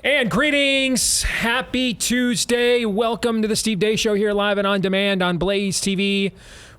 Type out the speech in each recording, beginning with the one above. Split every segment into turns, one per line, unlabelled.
And greetings. Happy Tuesday. Welcome to the Steve Deace Show here live and on demand on BlazeTV,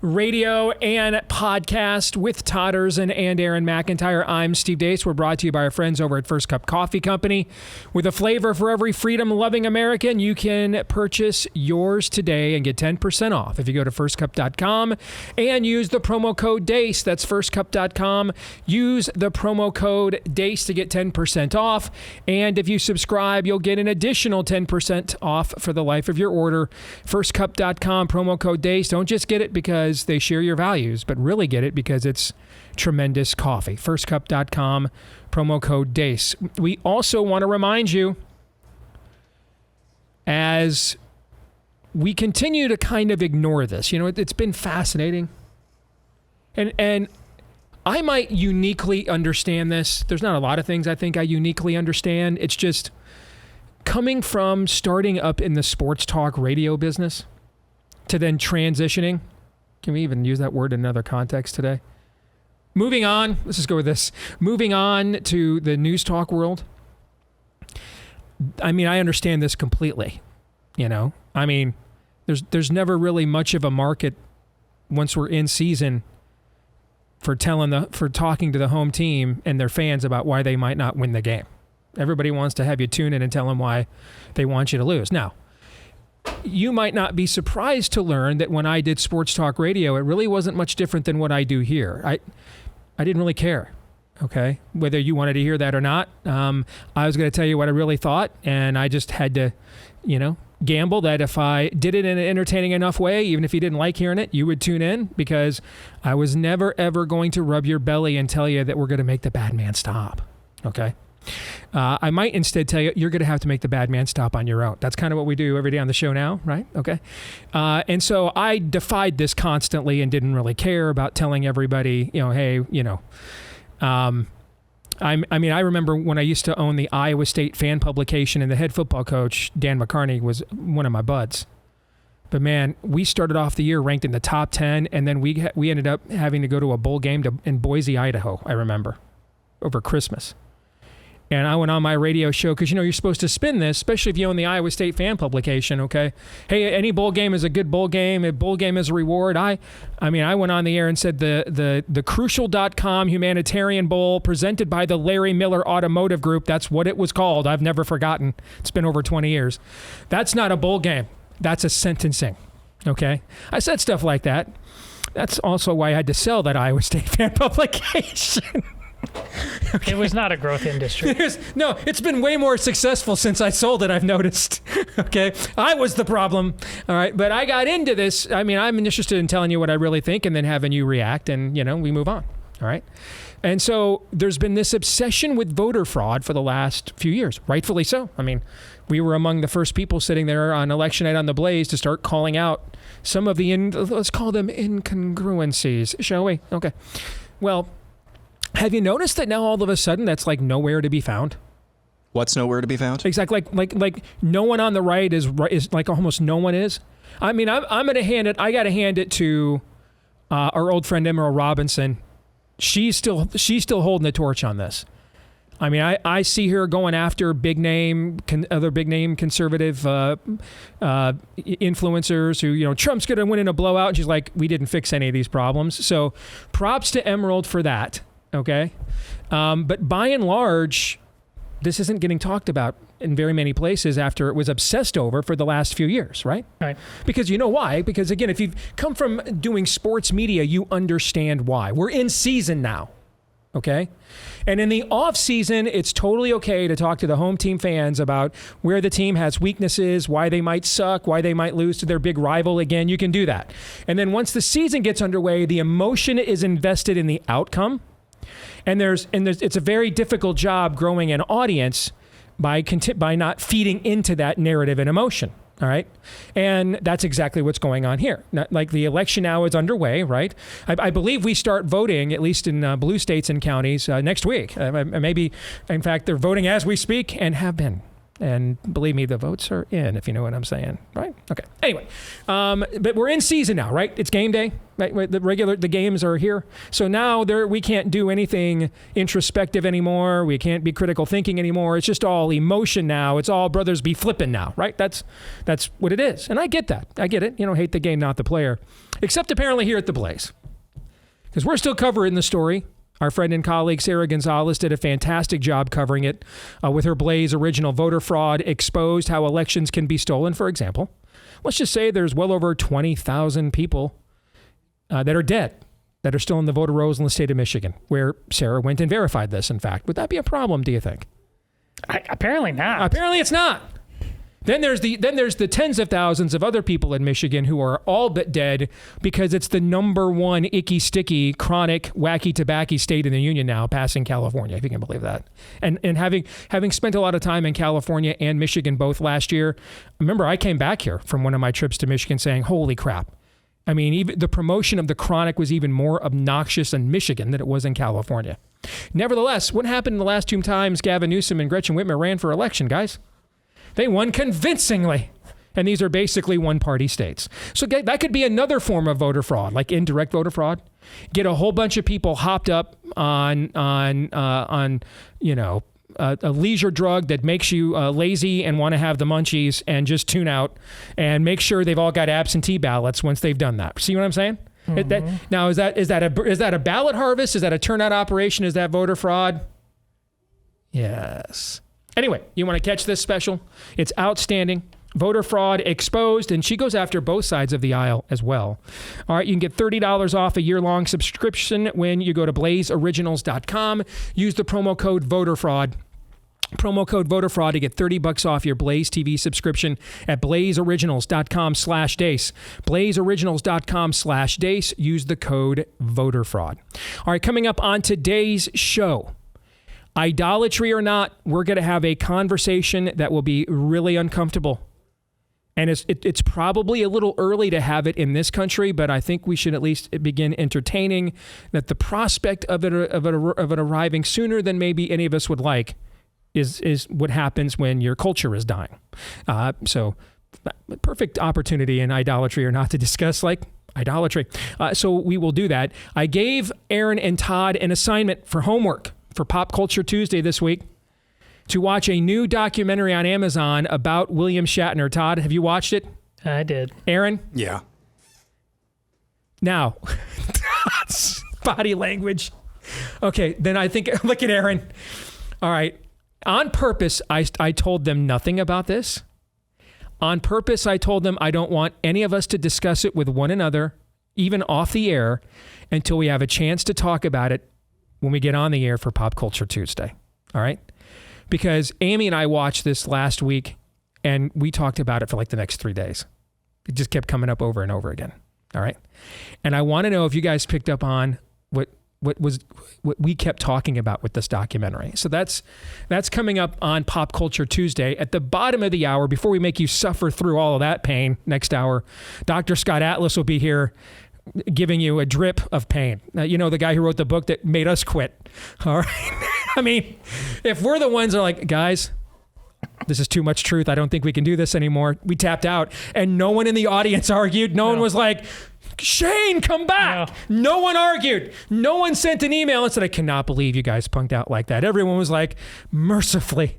radio and podcast with Todderson and Aaron McIntyre. I'm Steve Deace. We're brought to you by our friends over at First Cup Coffee Company. With a flavor for every freedom-loving American, you can purchase yours today and get 10% off if you go to firstcup.com and use the promo code DEACE. That's firstcup.com. Use the promo code DEACE to get 10% off. And if you subscribe, you'll get an additional 10% off for the life of your order. Firstcup.com, promo code DEACE. Don't just get it because they share your values, but really get it because it's tremendous coffee. Firstcup.com, promo code DEACE. We also want to remind you, as we continue to kind of ignore this, you know, it's been fascinating. And I might uniquely understand this. There's not a lot of things I think I uniquely understand. It's just coming from starting up in the sports talk radio business to then transitioning. Can we even use that word in another context today? Moving on, let's just go with this. Moving on to the news talk world. I mean, I understand this completely. You know, I mean, there's never really much of a market once we're in season for talking to the home team and their fans about why they might not win the game. Everybody wants to have you tune in and tell them why they want you to lose. Now, you might not be surprised to learn that when I did sports talk radio, it really wasn't much different than what I do here. I didn't really care, okay, whether you wanted to hear that or not. I was going to tell you what I really thought, and I just had to, you know, gamble that if I did it in an entertaining enough way, even if you didn't like hearing it, you would tune in, because I was never, ever going to rub your belly and tell you that we're going to make the bad man stop, okay? I might instead tell you, you're going to have to make the bad man stop on your own. That's kind of what we do every day on the show now, right? Okay. And so I defied this constantly and didn't really care about telling everybody, you know, hey, you know, I mean, I remember when I used to own the Iowa State fan publication, and the head football coach, Dan McCarney, was one of my buds. But man, we started off the year ranked in the top 10, and then we ended up having to go to a bowl game in Boise, Idaho, I remember, over Christmas. And I went on my radio show because, you know, you're supposed to spin this, especially if you own the Iowa State fan publication, okay? Hey, any bowl game is a good bowl game. A bowl game is a reward. I mean, I went on the air and said the Crucial.com Humanitarian Bowl presented by the Larry Miller Automotive Group. That's what it was called. I've never forgotten. It's been over 20 years. That's not a bowl game. That's a sentencing, okay? I said stuff like that. That's also why I had to sell that Iowa State fan publication.
Okay. It was not a growth industry.
No, it's been way more successful since I sold it, I've noticed. Okay. I was the problem. All right. But I got into this. I mean, I'm interested in telling you what I really think and then having you react, and, you know, we move on. All right. And so there's been this obsession with voter fraud for the last few years, rightfully so. I mean, we were among the first people sitting there on election night on the Blaze to start calling out some of the, let's call them incongruencies, shall we? Okay. Well, have you noticed that now all of a sudden that's like nowhere to be found?
What's nowhere to be found?
Exactly. Like no one on the right is like almost no one is. I mean, I'm going to hand it. I got to hand it to our old friend Emerald Robinson. She's still holding the torch on this. I mean, I see her going after other big name conservative influencers who, you know, Trump's going to win in a blowout. And she's like, we didn't fix any of these problems. So props to Emerald for that. Okay. But by and large, this isn't getting talked about in very many places after it was obsessed over for the last few years, right?
Right.
Because you know why? Because again, if you've come from doing sports media, you understand why. We're in season now. Okay. And in the off season, it's totally okay to talk to the home team fans about where the team has weaknesses, why they might suck, why they might lose to their big rival again. You can do that. And then once the season gets underway, the emotion is invested in the outcome. And it's a very difficult job growing an audience by not feeding into that narrative and emotion. All right. And that's exactly what's going on here. Like the election now is underway, right? I believe we start voting, at least in blue states and counties, next week. Maybe, in fact, they're voting as we speak and have been. And believe me, the votes are in, if you know what I'm saying, right? Okay. Anyway, but we're in season now, right? It's game day. Right? The games are here. So now we can't do anything introspective anymore. We can't be critical thinking anymore. It's just all emotion now. It's all brothers be flipping now, right? That's what it is. And I get that. I get it. Hate the game, not the player. Except apparently here at the Blaze. Because we're still covering the story. Our friend and colleague Sarah Gonzalez did a fantastic job covering it with her Blaze original Voter Fraud Exposed: How Elections Can Be Stolen, for example. Let's just say there's well over 20,000 people that are dead, that are still in the voter rolls in the state of Michigan, where Sarah went and verified this, in fact. Would that be a problem, do you think?
Apparently not.
Apparently it's not. Then there's the tens of thousands of other people in Michigan who are all but dead because it's the number one icky, sticky, chronic, wacky, tobacco state in the union now, passing California, if you can believe that. And having spent a lot of time in California and Michigan both last year, remember I came back here from one of my trips to Michigan saying, holy crap. I mean, even the promotion of the chronic was even more obnoxious in Michigan than it was in California. Nevertheless, what happened the last 2 times Gavin Newsom and Gretchen Whitmer ran for election, guys? They won convincingly. And these are basically one-party states. So that could be another form of voter fraud, like indirect voter fraud. Get a whole bunch of people hopped up on a leisure drug that makes you lazy and want to have the munchies and just tune out, and make sure they've all got absentee ballots once they've done that. See what I'm saying? Mm-hmm. Now, is that a ballot harvest? Is that a turnout operation? Is that voter fraud? Yes. Anyway, you want to catch this special? It's outstanding. Voter Fraud Exposed, and she goes after both sides of the aisle as well. All right, you can get $30 off a year-long subscription when you go to blazeoriginals.com. Use the promo code VOTERFRAUD. Promo code VOTERFRAUD to get $30 off your Blaze TV subscription at blazeoriginals.com/Deace. blazeoriginals.com/Deace. Use the code VOTERFRAUD. All right, coming up on today's show, idolatry or not, we're going to have a conversation that will be really uncomfortable. And it's probably a little early to have it in this country, but I think we should at least begin entertaining that the prospect of it arriving sooner than maybe any of us would like is what happens when your culture is dying. So perfect opportunity in idolatry or not to discuss like idolatry. So we will do that. I gave Aaron and Todd an assignment for homework for Pop Culture Tuesday this week to watch a new documentary on Amazon about William Shatner. Todd, have you watched it?
I did.
Aaron?
Yeah.
Now, body language. Okay, then I think, look at Aaron. All right. On purpose, I told them nothing about this. On purpose, I told them I don't want any of us to discuss it with one another, even off the air, until we have a chance to talk about it when we get on the air for Pop Culture Tuesday. All right? Because Amy and I watched this last week, and we talked about it for like the next 3 days. It just kept coming up over and over again. All right? And I want to know if you guys picked up on what we kept talking about with this documentary. So that's coming up on Pop Culture Tuesday. At the bottom of the hour, before we make you suffer through all of that pain next hour, Dr. Scott Atlas will be here giving you a drip of pain. You know, the guy who wrote the book that made us quit. All right. I mean, if we're the ones that are like, guys, this is too much truth. I don't think we can do this anymore. We tapped out, and no one in the audience argued. No one was like, Shane, come back. No one argued. No one sent an email and said, I cannot believe you guys punked out like that. Everyone was like, merciful.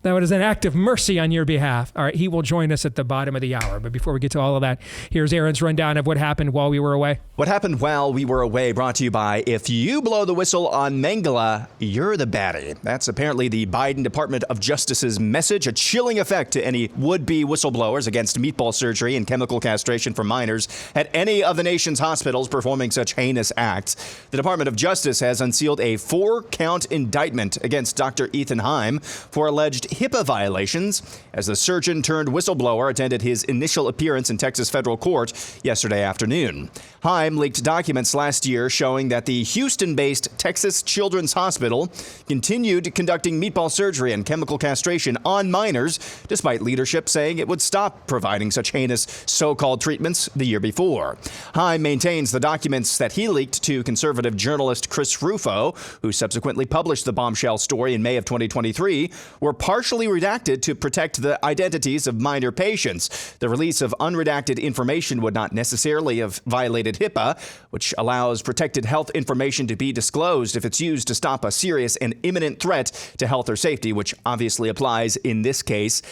That was an act of mercy on your behalf. All right, he will join us at the bottom of the hour. But before we get to all of that, here's Aaron's rundown of what happened while we were away.
What happened while we were away, brought to you by, if you blow the whistle on Mengele, you're the baddie. That's apparently the Biden Department of Justice's message, a chilling effect to any would-be whistleblowers against meatball surgery and chemical castration for minors at any of the nation's hospitals performing such heinous acts. The Department of Justice has unsealed a 4-count indictment against Dr. Ethan Heim for alleged HIPAA violations as the surgeon turned whistleblower attended his initial appearance in Texas federal court yesterday afternoon. Heim Time leaked documents last year showing that the Houston-based Texas Children's Hospital continued conducting meatball surgery and chemical castration on minors, despite leadership saying it would stop providing such heinous so-called treatments the year before. Time maintains the documents that he leaked to conservative journalist Chris Rufo, who subsequently published the bombshell story in May of 2023, were partially redacted to protect the identities of minor patients. The release of unredacted information would not necessarily have violated HIPAA, which allows protected health information to be disclosed if it's used to stop a serious and imminent threat to health or safety, which obviously applies in this case.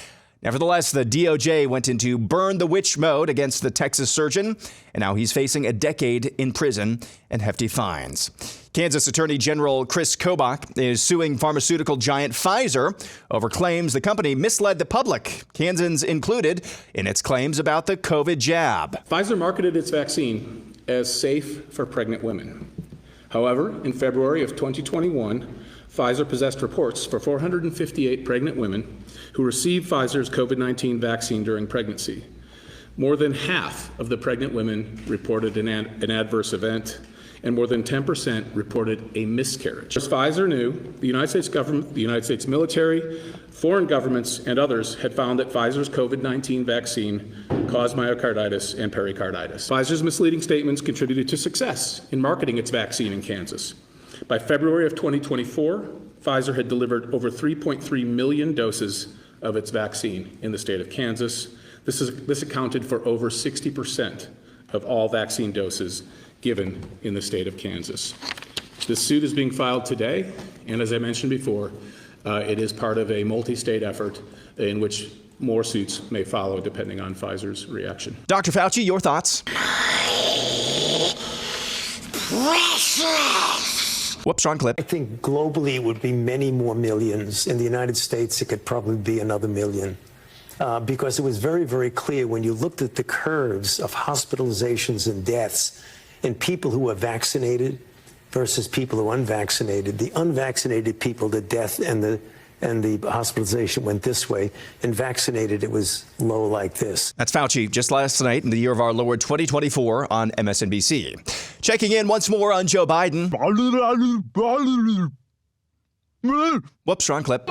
Nevertheless, the DOJ went into burn the witch mode against the Texas surgeon, and now he's facing a decade in prison and hefty fines. Kansas Attorney General Chris Kobach is suing pharmaceutical giant Pfizer over claims the company misled the public, Kansans included, in its claims about the COVID jab.
Pfizer marketed its vaccine as safe for pregnant women. However, in February of 2021, Pfizer possessed reports for 458 pregnant women who received Pfizer's COVID-19 vaccine during pregnancy. More than half of the pregnant women reported an adverse event, and more than 10% reported a miscarriage. As Pfizer knew, the United States government, the United States military, foreign governments, and others had found that Pfizer's COVID-19 vaccine caused myocarditis and pericarditis. Pfizer's misleading statements contributed to success in marketing its vaccine in Kansas. By February of 2024, Pfizer had delivered over 3.3 million doses of its vaccine in the state of Kansas. This accounted for over 60% of all vaccine doses given in the state of Kansas. This suit is being filed today, and as I mentioned before, it is part of a multi-state effort in which more suits may follow depending on Pfizer's reaction.
Dr. Fauci, your thoughts? Whoops, wrong clip.
I think globally it would be many more millions. In the United States, it could probably be another million. Because it was very, very clear when you looked at the curves of hospitalizations and deaths in people who were vaccinated versus people who were unvaccinated. The unvaccinated people, the death and the hospitalization went this way, and vaccinated, it was low like this.
That's Fauci just last night in the year of our Lord 2024 on MSNBC. Checking in once more on Joe Biden. Whoops, wrong clip.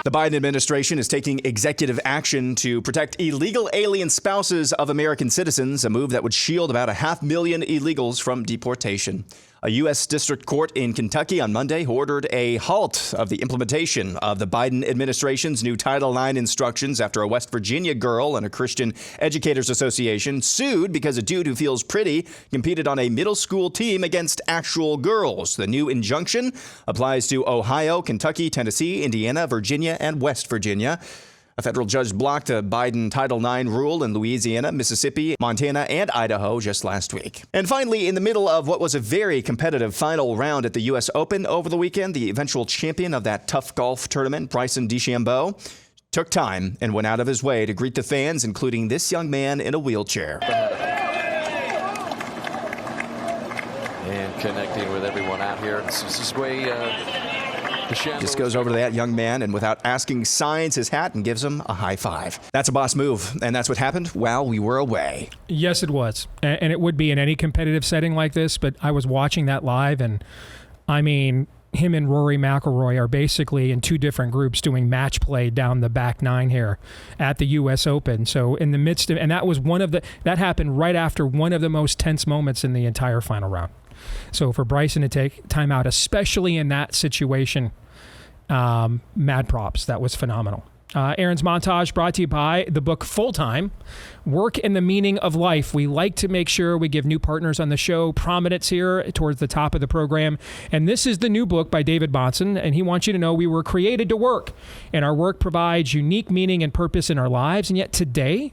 The Biden administration is taking executive action to protect illegal alien spouses of American citizens, a move that would shield about 500,000 illegals from deportation. A U.S. District Court in Kentucky on Monday ordered a halt of the implementation of the Biden administration's new Title IX instructions after a West Virginia girl and a Christian Educators Association sued because a dude who feels pretty competed on a middle school team against actual girls. The new injunction applies to Ohio, Kentucky, Tennessee, Indiana, Virginia, and West Virginia. A federal judge blocked a Biden Title IX rule in Louisiana, Mississippi, Montana, and Idaho just last week. And finally, in the middle of what was a very competitive final round at the U.S. Open over the weekend, the eventual champion of that tough golf tournament, Bryson DeChambeau, took time and went out of his way to greet the fans, including this young man in a wheelchair.
And connecting with everyone out here. This is his way...
Just goes over to that young man and without asking signs his hat and gives him a high five. That's a boss move. And that's what happened while we were away.
Yes, it was. And it would be in any competitive setting like this. But I was watching that live, and I mean, him and Rory McIlroy are basically in two different groups doing match play down the back nine here at the U.S. Open. So in the midst of, and that happened right after one of the most tense moments in the entire final round. So for Bryson to take time out, especially in that situation, mad props. That was phenomenal. Aaron's montage brought to you by the book Full Time, Work and the Meaning of Life. We like to make sure we give new partners on the show prominence here towards the top of the program. And this is the new book by David Bahnsen, and he wants you to know we were created to work, and our work provides unique meaning and purpose in our lives. And yet today,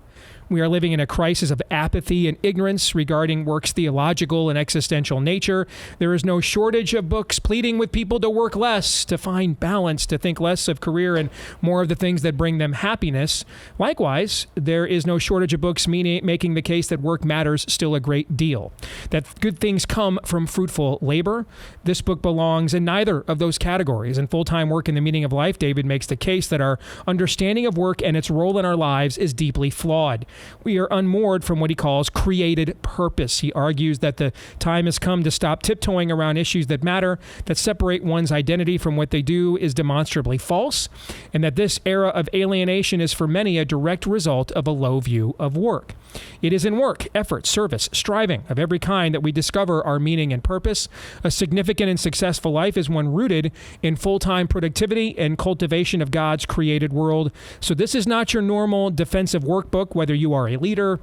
we are living in a crisis of apathy and ignorance regarding work's theological and existential nature. There is no shortage of books pleading with people to work less, to find balance, to think less of career and more of the things that bring them happiness. Likewise, there is no shortage of books making the case that work matters still a great deal, that good things come from fruitful labor. This book belongs in neither of those categories. In Full-Time Work and the Meaning of Life, David makes the case that our understanding of work and its role in our lives is deeply flawed. we are unmoored from what he calls created purpose. He argues that the time has come to stop tiptoeing around issues that matter, that separate one's identity from what they do is demonstrably false, and that this era of alienation is for many a direct result of a low view of work. It is in work, effort, service, striving of every kind that we discover our meaning and purpose. A significant and successful life is one rooted in full-time productivity and cultivation of God's created world. So this is not your normal defensive workbook, whether you are a leader,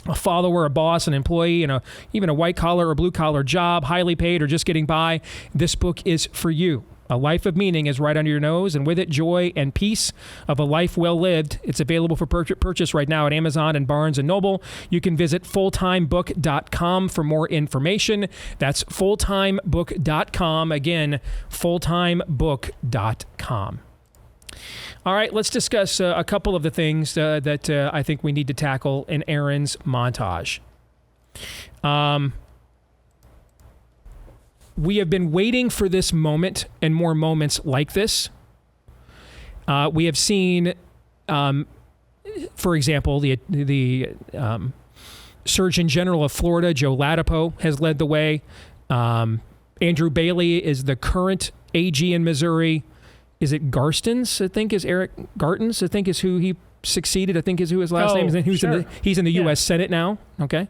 a follower, a boss, an employee, and even a white-collar or blue-collar job, highly paid or just getting by. This book is for you. A life of meaning is right under your nose, and with it, joy and peace of a life well lived. It's available for purchase right now at Amazon and Barnes & Noble. You can visit fulltimebook.com for more information. That's fulltimebook.com. Again, fulltimebook.com. All right, let's discuss a couple of the things that I think we need to tackle in Aaron's montage. We have been waiting for this moment and more moments like this. We have seen, for example, the Surgeon General of Florida, Joe Ladapo, has led the way. Andrew Bailey is the current AG in Missouri. Is it Garstens, I think, is Eric Gartens, I think is who he succeeded, I think is who his last name is. He's in the U.S. Senate now, okay?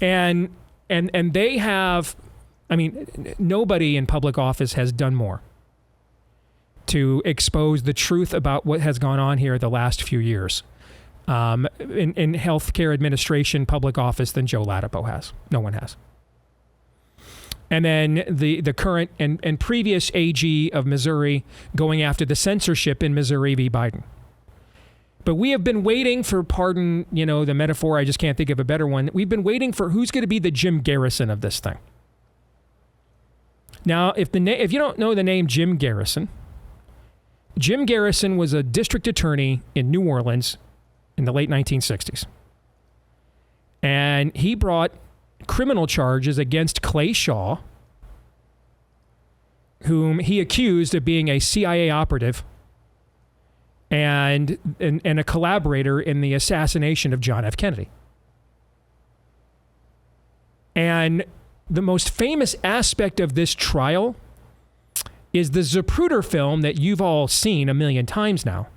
And they have... I mean, nobody in public office has done more to expose the truth about what has gone on here the last few years in healthcare administration, public office than Joe Ladapo has. No one has. And then the current and previous AG of Missouri going after the censorship in Missouri v. Biden. But we have been waiting for, pardon, the metaphor, I just can't think of a better one. We've been waiting for who's going to be the Jim Garrison of this thing. Now, if you don't know the name Jim Garrison was a district attorney in New Orleans in the late 1960s. And he brought criminal charges against Clay Shaw, whom he accused of being a CIA operative and a collaborator in the assassination of John F. Kennedy. And the most famous aspect of this trial is the Zapruder film that you've all seen a million times now.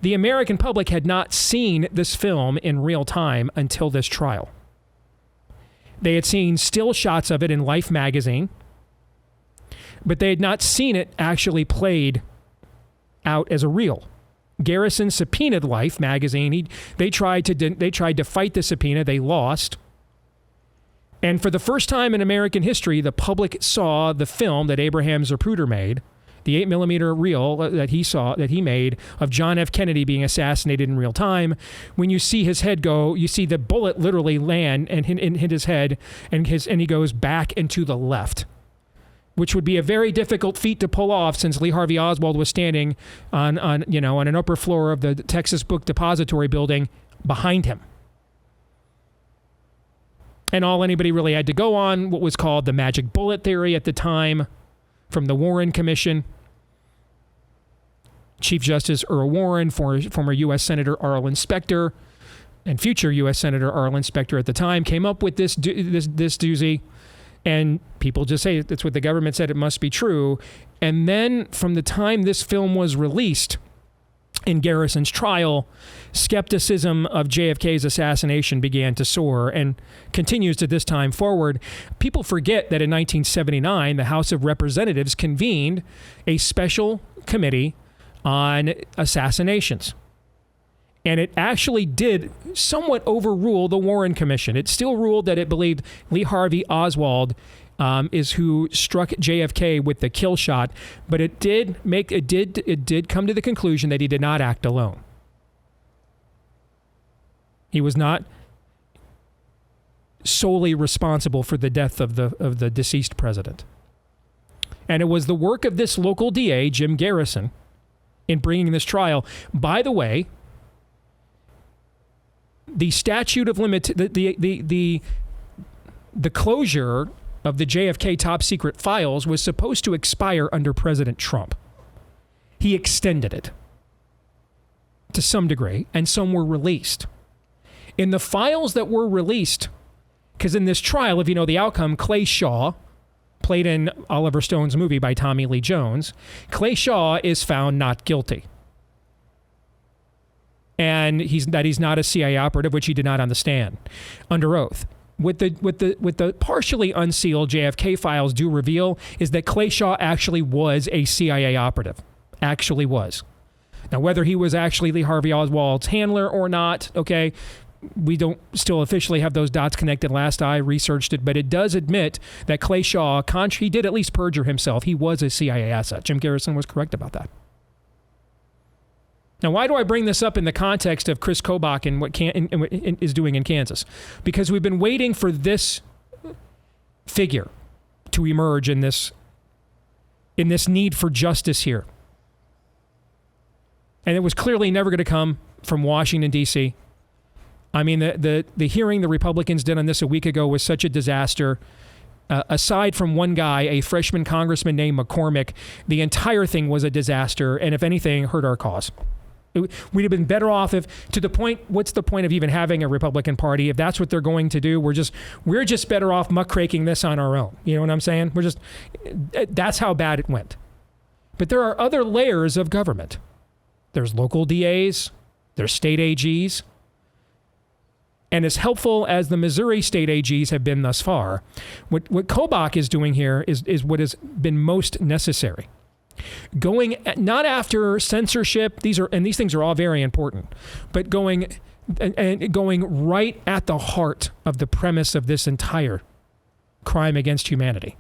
The American public had not seen this film in real time until this trial. They had seen still shots of it in Life magazine, but they had not seen it actually played out as a reel. Garrison subpoenaed Life magazine. They tried to fight the subpoena. They lost. And for the first time in American history, the public saw the film that Abraham Zapruder made, the 8mm reel that he made of John F. Kennedy being assassinated in real time. When you see his head go, you see the bullet literally land and hit his head, and he goes back and to the left, which would be a very difficult feat to pull off since Lee Harvey Oswald was standing on an upper floor of the Texas Book Depository building behind him. And all anybody really had to go on, what was called the magic bullet theory at the time from the Warren Commission. Chief Justice Earl Warren, former U.S. Senator Arlen Specter, and future U.S. Senator Arlen Specter at the time, came up with this doozy. And people just say that's what the government said, it must be true. And then from the time this film was released in Garrison's trial, skepticism of JFK's assassination began to soar and continues to this time forward. People forget that in 1979, the House of Representatives convened a special committee on assassinations. And it actually did somewhat overrule the Warren Commission. It still ruled that it believed Lee Harvey Oswald is who struck JFK with the kill shot, but it did come to the conclusion that he did not act alone. He was not solely responsible for the death of the deceased president. And it was the work of this local DA, Jim Garrison, in bringing this trial. By the way, the statute of the closure of the JFK top secret files was supposed to expire under President Trump. He extended it to some degree, and some were released. In the files that were released, because in this trial, if you know the outcome, Clay Shaw, played in Oliver Stone's movie by Tommy Lee Jones, Clay Shaw is found not guilty. And he's not a CIA operative, which he did not understand under oath. What the partially unsealed JFK files do reveal is that Clay Shaw actually was a CIA operative. Actually was. Now, whether he was actually Lee Harvey Oswald's handler or not, okay, we don't still officially have those dots connected. Last I researched it, but it does admit that Clay Shaw, he did at least perjure himself. He was a CIA asset. Jim Garrison was correct about that. Now, why do I bring this up in the context of Chris Kobach and what is doing in Kansas? Because we've been waiting for this figure to emerge in this need for justice here. And it was clearly never going to come from Washington, D.C. I mean, the hearing the Republicans did on this a week ago was such a disaster. Aside from one guy, a freshman congressman named McCormick, the entire thing was a disaster, and if anything, hurt our cause. We'd have been better off if, to the point, what's the point of even having a Republican Party? If that's what they're going to do, we're just better off muckraking this on our own. You know what I'm saying? That's how bad it went. But there are other layers of government. There's local DAs, there's state AGs. And as helpful as the Missouri state AGs have been thus far, what Kobach is doing here is what has been most necessary. Going not after censorship, these things are all very important, but going right at the heart of the premise of this entire crime against humanity.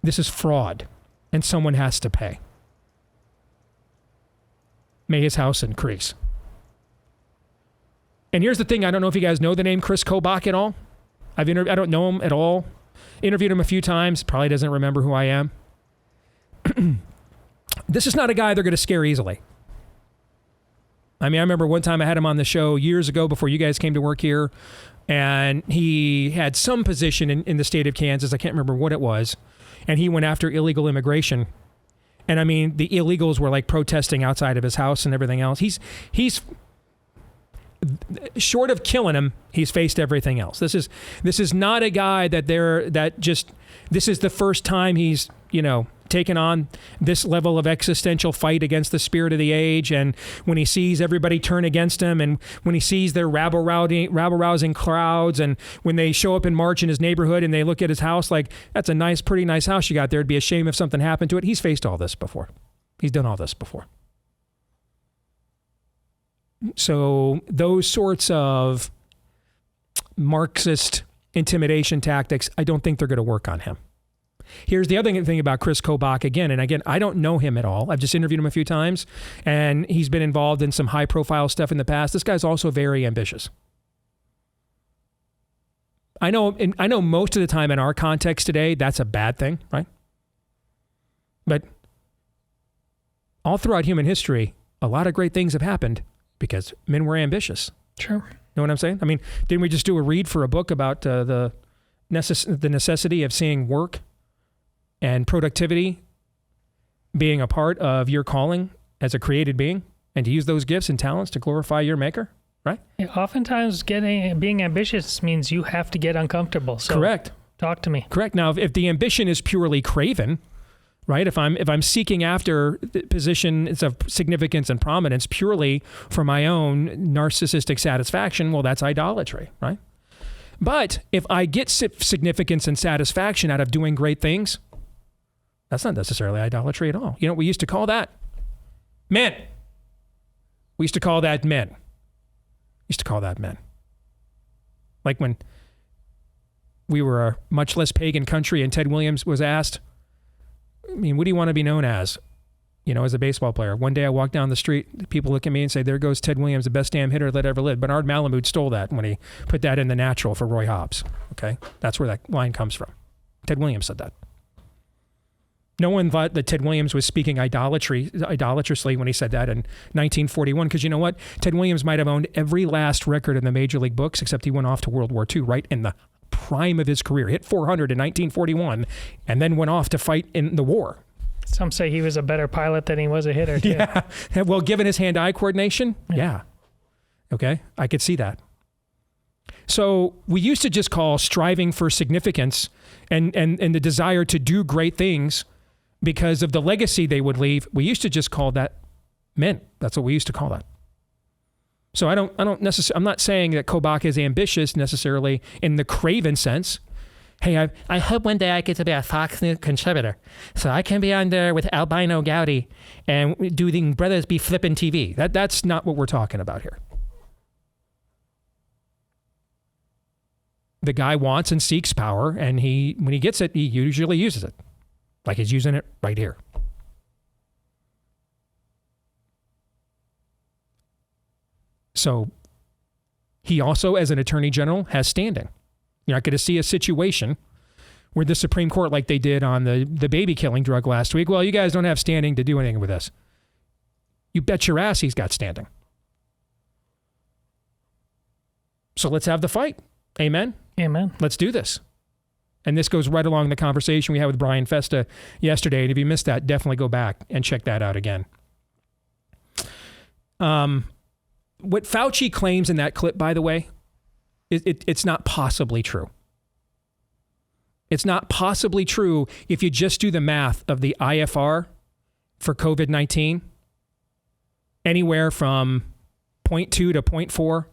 This is fraud, and someone has to pay. May his house increase. And here's the thing, I don't know if you guys know the name Chris Kobach at all. I don't know him at all. Interviewed him a few times, probably doesn't remember who I am. This is not a guy they're going to scare easily. I mean, I remember one time I had him on the show years ago before you guys came to work here, and he had some position in the state of Kansas. I can't remember what it was. And he went after illegal immigration. And I mean, the illegals were like protesting outside of his house and everything else. He's short of killing him, he's faced everything else. This is not a guy this is the first time he's, taken on this level of existential fight against the spirit of the age. And when he sees everybody turn against him, and when he sees their rabble-rousing crowds, and when they show up in March in his neighborhood and they look at his house like, that's a pretty nice house you got there. It'd be a shame if something happened to it. He's faced all this before. He's done all this before. So those sorts of Marxist intimidation tactics, I don't think they're going to work on him. Here's the other thing about Chris Kobach again, I don't know him at all. I've just interviewed him a few times, and he's been involved in some high-profile stuff in the past. This guy's also very ambitious. I know most of the time in our context today, that's a bad thing, right? But all throughout human history, a lot of great things have happened because men were ambitious.
True.
Know what I'm saying? I mean, didn't we just do a read for a book about the necessity of seeing work and productivity being a part of your calling as a created being, and to use those gifts and talents to glorify your maker, right?
Yeah, oftentimes being ambitious means you have to get uncomfortable. So
correct.
Talk to me.
Correct. Now, if the ambition is purely craven, right? If I'm seeking after positions of significance and prominence purely for my own narcissistic satisfaction, well, that's idolatry, right? But if I get significance and satisfaction out of doing great things, that's not necessarily idolatry at all. You know what we used to call that? Men. We used to call that men. Like when we were a much less pagan country and Ted Williams was asked, I mean, what do you want to be known as? As a baseball player. One day I walk down the street, people look at me and say, there goes Ted Williams, the best damn hitter that ever lived. Bernard Malamud stole that when he put that in The Natural for Roy Hobbs. Okay? That's where that line comes from. Ted Williams said that. No one thought that Ted Williams was speaking idolatrously when he said that in 1941, because you know what? Ted Williams might have owned every last record in the Major League books, except he went off to World War II, right in the prime of his career. Hit 400 in 1941, and then went off to fight in the war.
Some say he was a better pilot than he was a hitter, too.
Yeah. Well, given his hand-eye coordination, yeah. Okay, I could see that. So we used to just call striving for significance and the desire to do great things because of the legacy they would leave. We used to just call that men. That's what we used to call that. So I'm not saying that Kobach is ambitious necessarily in the craven sense. Hey, I hope one day I get to be a Fox News contributor so I can be on there with Albino Gowdy and do the Brothers Be Flippin' TV. That's not what we're talking about here. The guy wants and seeks power, and when he gets it, he usually uses it. Like he's using it right here. So he also, as an attorney general, has standing. You're not going to see a situation where the Supreme Court, like they did on the baby killing drug last week, well, you guys don't have standing to do anything with this. You bet your ass he's got standing. So let's have the fight. Amen?
Amen. Let's
do this. And this goes right along the conversation we had with Brian Festa yesterday. And if you missed that, definitely go back and check that out again. What Fauci claims in that clip, by the way, it's not possibly true. It's not possibly true if you just do the math of the IFR for COVID-19, anywhere from 0.2 to 0.4,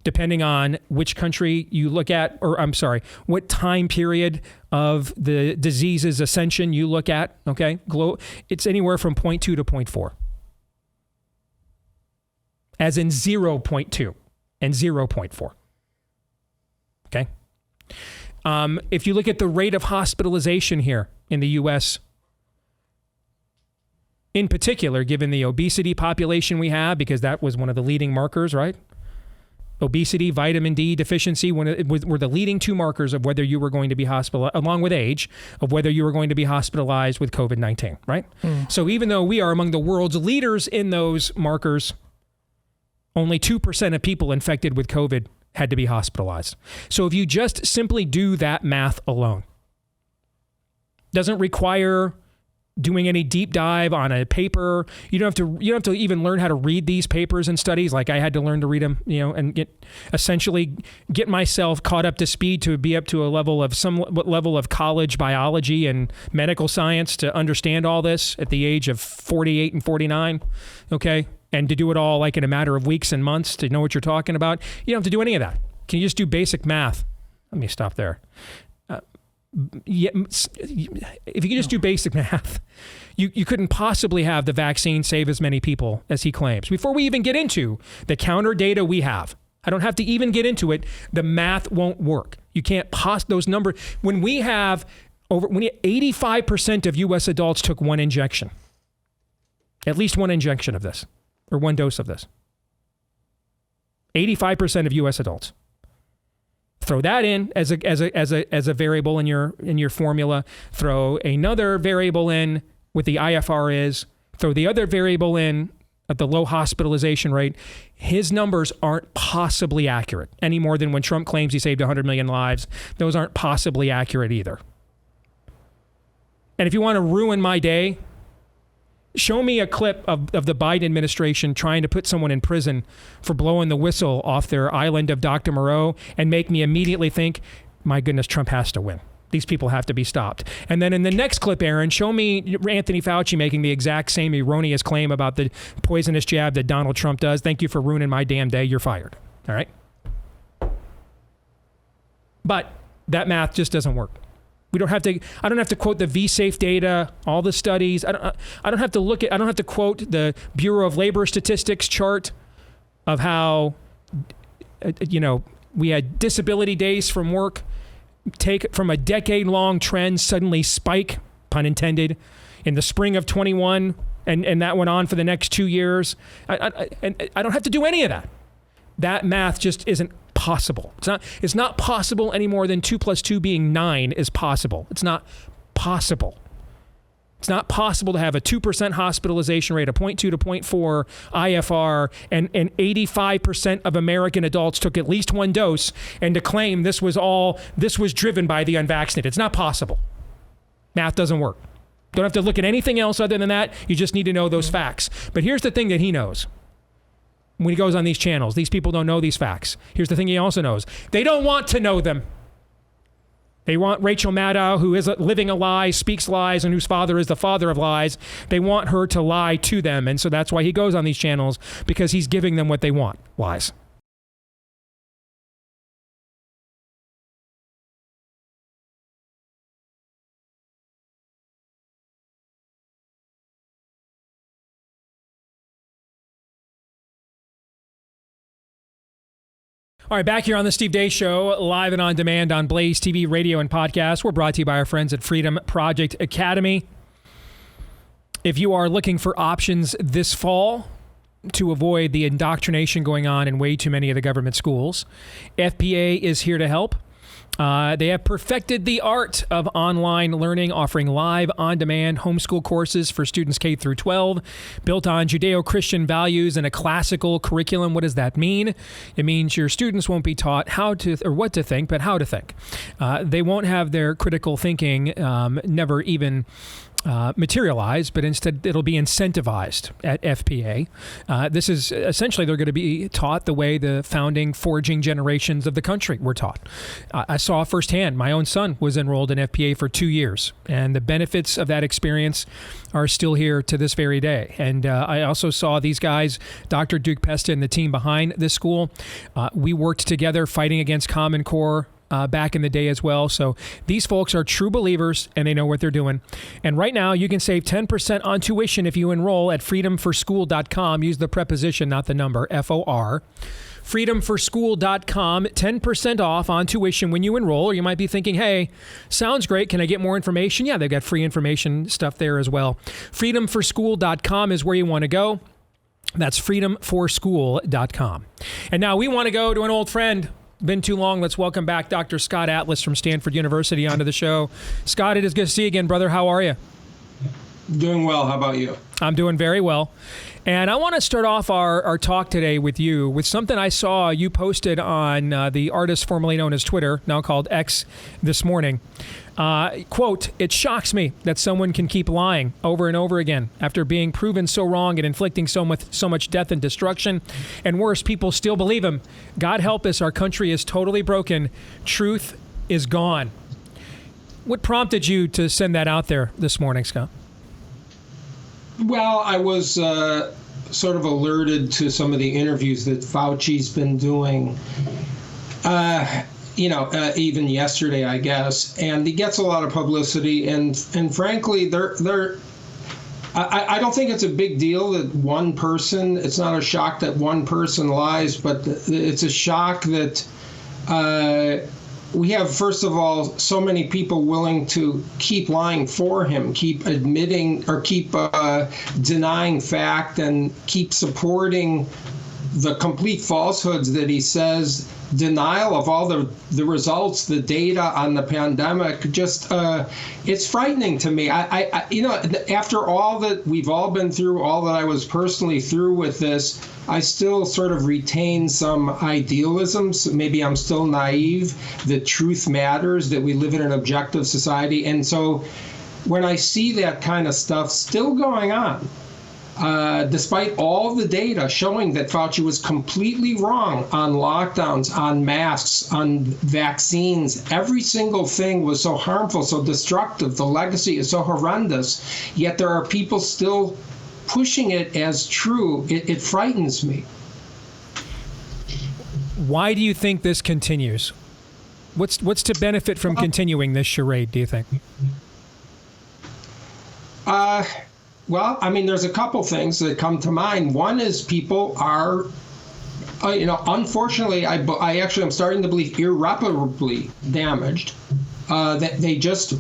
depending on which country you look at, or I'm sorry, what time period of the disease's ascension you look at, okay? It's anywhere from 0.2 to 0.4. As in 0.2 and 0.4. Okay? If you look at the rate of hospitalization here in the U.S., in particular, given the obesity population we have, because that was one of the leading markers, right? Obesity, vitamin D deficiency were the leading two markers of whether you were going to be hospitalized, along with age, of whether you were going to be hospitalized with COVID-19, right? So even though we are among the world's leaders in those markers, only 2% of people infected with COVID had to be hospitalized. So if you just simply do that math alone, doesn't require doing any deep dive on a paper. You don't have to even learn how to read these papers and studies like I had to learn to read them, and get myself caught up to speed to be up to a level of somewhat level of college biology and medical science to understand all this at the age of 48 and 49. Okay. And to do it all like in a matter of weeks and months to know what you're talking about. You don't have to do any of that. Can you just do basic math? Let me stop there. If you can just do basic math, you couldn't possibly have the vaccine save as many people as he claims. Before we even get into the counter data we have, I don't have to even get into it. The math won't work. You can't those numbers. When 85% of U.S. adults took one injection, at least one injection of this, or one dose of this. 85% of U.S. adults. Throw that in as a variable in your formula. Throw another variable in what the IFR is. Throw the other variable in at the low hospitalization rate. His numbers aren't possibly accurate any more than when Trump claims he saved 100 million lives. Those aren't possibly accurate either. And if you want to ruin my day, show me a clip of the Biden administration trying to put someone in prison for blowing the whistle off their island of Dr. Moreau and make me immediately think, my goodness, Trump has to win. These people have to be stopped. And then in the next clip, Aaron, show me Anthony Fauci making the exact same erroneous claim about the poisonous jab that Donald Trump does. Thank you for ruining my damn day. You're fired. All right? But that math just doesn't work. I don't have to quote the V-Safe data, all the studies. I don't have to quote the Bureau of Labor Statistics chart of how, we had disability days from work take from a decade-long trend suddenly spike, pun intended, in the spring of 21, and that went on for the next 2 years. I don't have to do any of that. That math just isn't possible. It's not possible any more than 2 + 2 being 9 is possible. It's not possible. It's not possible to have a 2% hospitalization rate, a 0.2 to 0.4 IFR, and 85% of American adults took at least one dose, and to claim this was driven by the unvaccinated. It's not possible. Math doesn't work. Don't have to look at anything else other than that. You just need to know those facts. But here's the thing that he knows. when he goes on these channels. These people don't know these facts. Here's the thing he also knows. They don't want to know them. They want Rachel Maddow, who is living a lie, speaks lies, and whose father is the father of lies. They want her to lie to them. And so that's why he goes on these channels, because he's giving them what they want, lies. All right, back here on the Steve Deace Show, live and on demand on BlazeTV radio and podcast. We're brought to you by our friends at Freedom Project Academy. If you are looking for options this fall to avoid the indoctrination going on in way too many of the government schools, FPA is here to help. They have perfected the art of online learning, offering live, on-demand homeschool courses for students K through 12, built on Judeo-Christian values and a classical curriculum. What does that mean? It means your students won't be taught how to or what to think, but how to think. They won't have their critical thinking never even materialized, but instead it'll be incentivized at FPA. This is essentially, they're going to be taught the way the founding forging generations of the country were taught. I saw firsthand, my own son was enrolled in FPA for 2 years, and the benefits of that experience are still here to this very day. And I also saw these guys, Dr. Duke Pesta and the team behind this school. We worked together fighting against Common Core back in the day as well. So these folks are true believers, and they know what they're doing. And right now, you can save 10% on tuition if you enroll at freedomforschool.com. Use the preposition, not the number, FOR. freedomforschool.com, 10% off on tuition when you enroll. Or you might be thinking, hey, sounds great. Can I get more information? Yeah, they've got free information stuff there as well. freedomforschool.com is where you want to go. That's freedomforschool.com. And now we want to go to an old friend. Been too long. Let's welcome back Dr. Scott Atlas from Stanford University onto the show. Scott, it is good to see you again, brother. How are you?
Doing well. How about you?
I'm doing very well. And I want to start off our talk today with you with something I saw you posted on the artist formerly known as Twitter, now called X, this morning. Quote, "It shocks me that someone can keep lying over and over again after being proven so wrong and inflicting so much death and destruction. And worse, people still believe him. God help us, our country is totally broken. Truth is gone." What prompted you to send that out there this morning, Scott?
Well, I was sort of alerted to some of the interviews that Fauci's been doing, even yesterday, I guess, and he gets a lot of publicity. And frankly, I don't think it's a big deal that one person, it's not a shock that one person lies, but it's a shock that we have, first of all, so many people willing to keep lying for him, keep admitting or keep denying fact and keep supporting the complete falsehoods that he says, denial of all the results, the data on the pandemic. Just it's frightening to me. I after all that we've all been through, all that I was personally through with this, I still sort of retain some idealisms. Maybe I'm still naive that truth matters, that we live in an objective society. And so when I see that kind of stuff still going on, despite all the data showing that Fauci was completely wrong on lockdowns, on masks, on vaccines, every single thing was so harmful, so destructive, the legacy is so horrendous, yet there are people still pushing it as true. It frightens me.
Why do you think this continues? What's to benefit from continuing this charade, do you think?
Well, I mean, there's a couple things that come to mind. One is people are, unfortunately, I actually am starting to believe irreparably damaged. That they just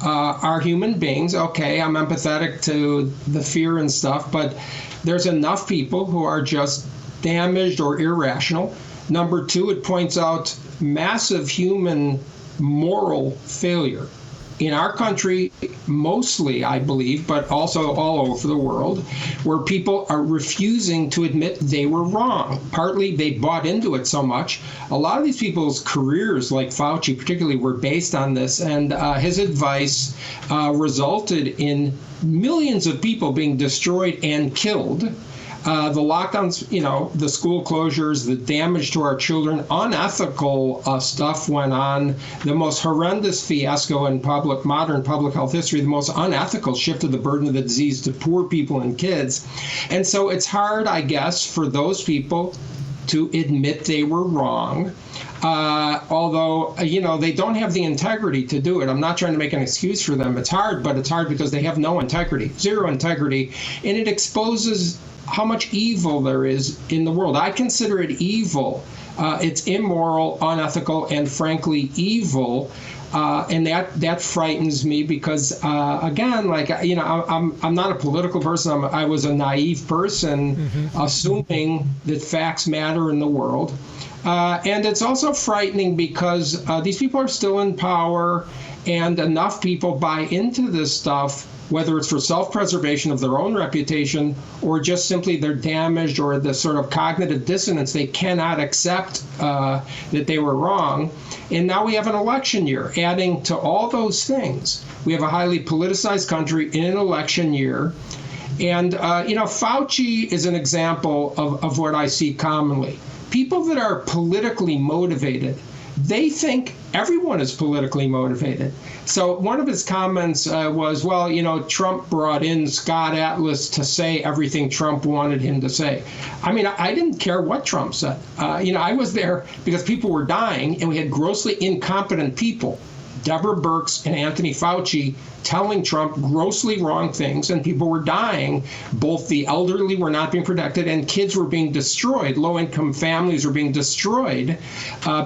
are human beings. Okay, I'm empathetic to the fear and stuff, but there's enough people who are just damaged or irrational. Number two, it points out massive human moral failure. In our country, mostly, I believe, but also all over the world, where people are refusing to admit they were wrong. Partly they bought into it so much. A lot of these people's careers, like Fauci particularly, were based on this, and his advice resulted in millions of people being destroyed and killed. The lockdowns, the school closures, the damage to our children, unethical stuff went on. The most horrendous fiasco in modern public health history, the most unethical shift of the burden of the disease to poor people and kids. And so it's hard, I guess, for those people to admit they were wrong. Although, they don't have the integrity to do it. I'm not trying to make an excuse for them. It's hard, but it's hard because they have no integrity, zero integrity. And it exposes how much evil there is in the world. I consider it evil. It's immoral, unethical, and frankly, evil. And that frightens me because, again, I'm not a political person. I was a naive person, assuming that facts matter in the world. And it's also frightening because these people are still in power, and enough people buy into this stuff, whether it's for self-preservation of their own reputation or just simply they're damaged or the sort of cognitive dissonance. They cannot accept that they were wrong. And now we have an election year. Adding to all those things, we have a highly politicized country in an election year. And, Fauci is an example of what I see commonly. People that are politically motivated, they think everyone is politically motivated. So one of his comments was, Trump brought in Scott Atlas to say everything Trump wanted him to say. I mean, I didn't care what Trump said. I was there because people were dying, and we had grossly incompetent people, Deborah Birx and Anthony Fauci, telling Trump grossly wrong things, and people were dying. Both the elderly were not being protected, and kids were being destroyed. Low-income families were being destroyed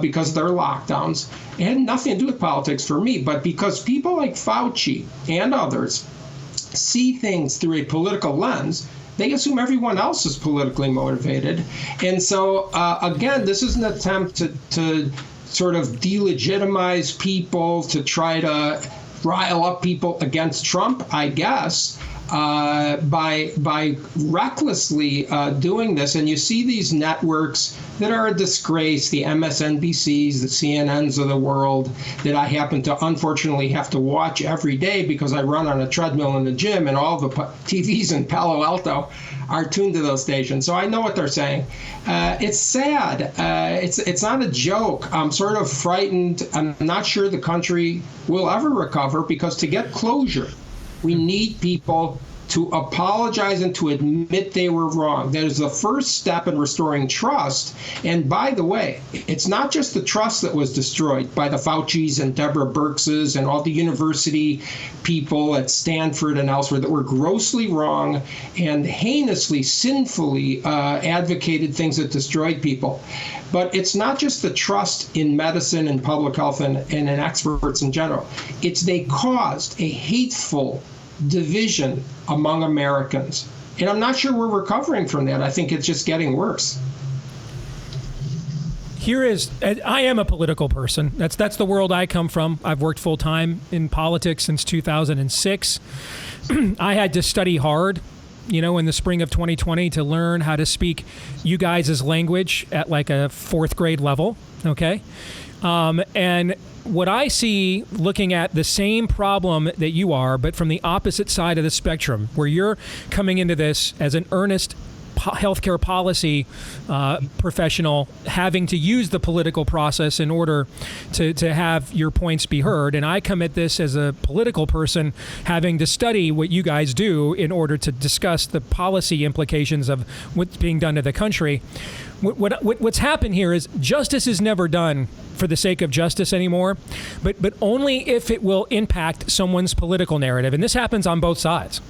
because of their lockdowns. It had nothing to do with politics for me, but because people like Fauci and others see things through a political lens, they assume everyone else is politically motivated. And so, again, this is an attempt to sort of delegitimize people, to try to rile up people against Trump, I guess, by recklessly doing this. And you see these networks that are a disgrace, the MSNBCs, the CNNs of the world, that I happen to unfortunately have to watch every day because I run on a treadmill in the gym, and all the TVs in Palo Alto are tuned to those stations. So I know what they're saying. It's sad. It's not a joke. I'm sort of frightened. I'm not sure the country will ever recover, because to get closure, we need people to apologize and to admit they were wrong. That is the first step in restoring trust. And by the way, it's not just the trust that was destroyed by the Faucis and Deborah Birxes and all the university people at Stanford and elsewhere that were grossly wrong and heinously, sinfully advocated things that destroyed people. But it's not just the trust in medicine and public health and in experts in general. It's they caused a hateful division among Americans. And I'm not sure we're recovering from that. I think it's just getting worse.
I am a political person. That's the world I come from. I've worked full time in politics since 2006. I had to study hard, in the spring of 2020 to learn how to speak you guys' language at like a 4th grade level. Okay. And what I see looking at the same problem that you are, but from the opposite side of the spectrum, where you're coming into this as an earnest healthcare policy professional, having to use the political process in order to have your points be heard. And I come at this as a political person, having to study what you guys do in order to discuss the policy implications of what's being done to the country. What's happened here is justice is never done for the sake of justice anymore, but only if it will impact someone's political narrative. And this happens on both sides.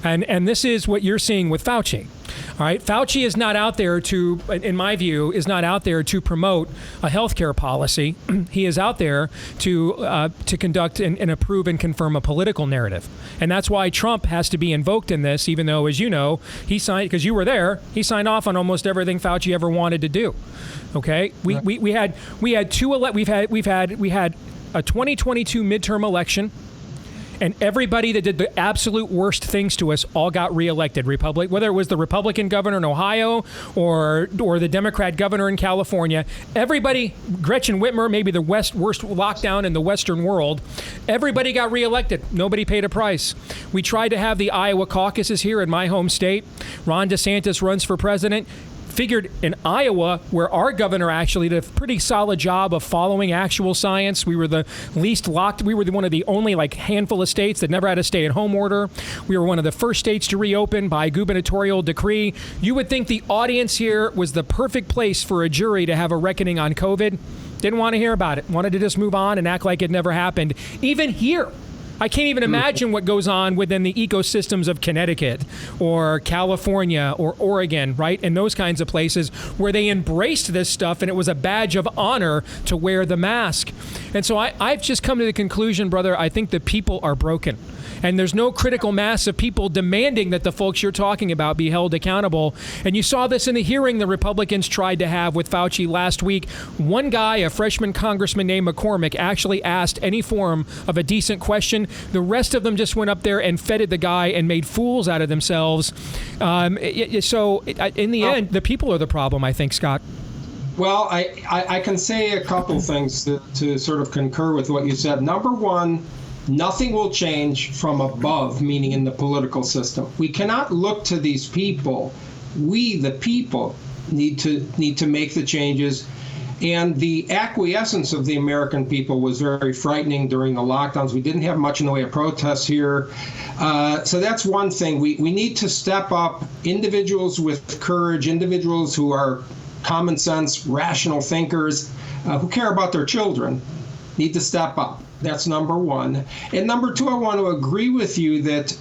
And this is what you're seeing with Fauci. All right. Fauci is not out there to, in my view, to promote a healthcare policy. He is out there to conduct and approve and confirm a political narrative. And that's why Trump has to be invoked in this, even though, as you know, he signed, because you were there, he signed off on almost everything Fauci ever wanted to do. Okay. We had a 2022 midterm election, And everybody that did the absolute worst things to us all got reelected. Whether it was the Republican governor in Ohio or the Democrat governor in California, everybody, Gretchen Whitmer, maybe the worst lockdown in the Western world, everybody got reelected. Nobody paid a price. We tried to have the Iowa caucuses here in my home state. Ron DeSantis runs for president. Figured in Iowa, where our governor actually did a pretty solid job of following actual science. We were the least locked. We were one of the only handful of states that never had a stay-at-home order. We were one of the first states to reopen by gubernatorial decree. You would think the audience here was the perfect place for a jury to have a reckoning on COVID. Didn't want to hear about it. Wanted to just move on and act like it never happened. Even here, I can't even imagine what goes on within the ecosystems of Connecticut or California or Oregon, right? And those kinds of places where they embraced this stuff and it was a badge of honor to wear the mask. And so I've just come to the conclusion, brother, I think the people are broken. And there's no critical mass of people demanding that the folks you're talking about be held accountable. And you saw this in the hearing the Republicans tried to have with Fauci last week. One guy, a freshman congressman named McCormick, actually asked any form of a decent question. The rest of them just went up there and feted the guy and made fools out of themselves. So in the end, the people are the problem, I think, Scott.
Well, I can say a couple things to sort of concur with what you said. Number one, nothing will change from above, meaning in the political system. We cannot look to these people. We, the people, need to make the changes. And the acquiescence of the American people was very frightening during the lockdowns. We didn't have much in the way of protests here. So that's one thing. We need to step up, individuals with courage, individuals who are common sense, rational thinkers, who care about their children, need to step up. That's number one. And number two, I want to agree with you that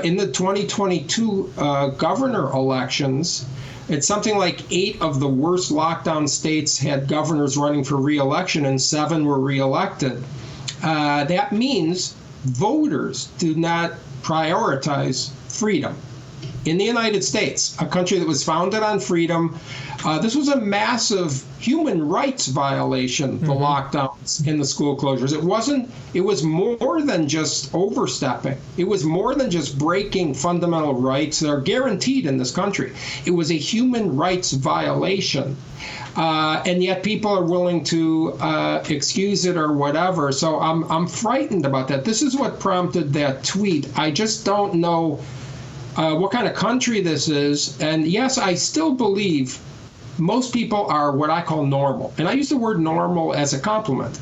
in the 2022 governor elections, it's something like 8 of the worst lockdown states had governors running for re-election and 7 were re-elected. That means voters do not prioritize freedom. In the United States, a country that was founded on freedom, this was a massive human rights violation, the lockdowns and the school closures. It was more than just overstepping. It was more than just breaking fundamental rights that are guaranteed in this country. It was a human rights violation. And yet people are willing to excuse it or whatever. So I'm frightened about that. This is what prompted that tweet. I just don't know what kind of country this is. And yes, I still believe most people are what I call normal. And I use the word normal as a compliment.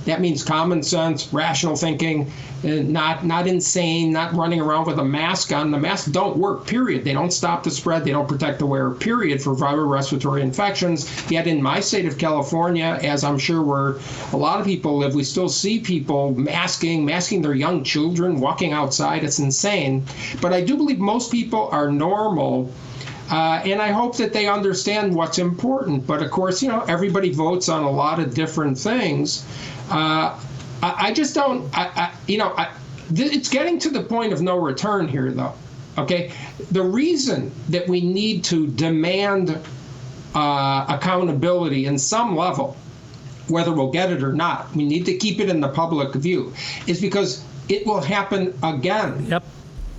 That means common sense, rational thinking, not insane, not running around with a mask on. The masks don't work, period. They don't stop the spread. They don't protect the wearer, period, for viral respiratory infections. Yet in my state of California, as I'm sure where a lot of people live, we still see people masking their young children, walking outside. It's insane. But I do believe most people are normal. And I hope that they understand what's important. But of course, everybody votes on a lot of different things. I just don't, it's getting to the point of no return here, though. Okay. The reason that we need to demand accountability in some level, whether we'll get it or not, we need to keep it in the public view, is because it will happen again.
Yep.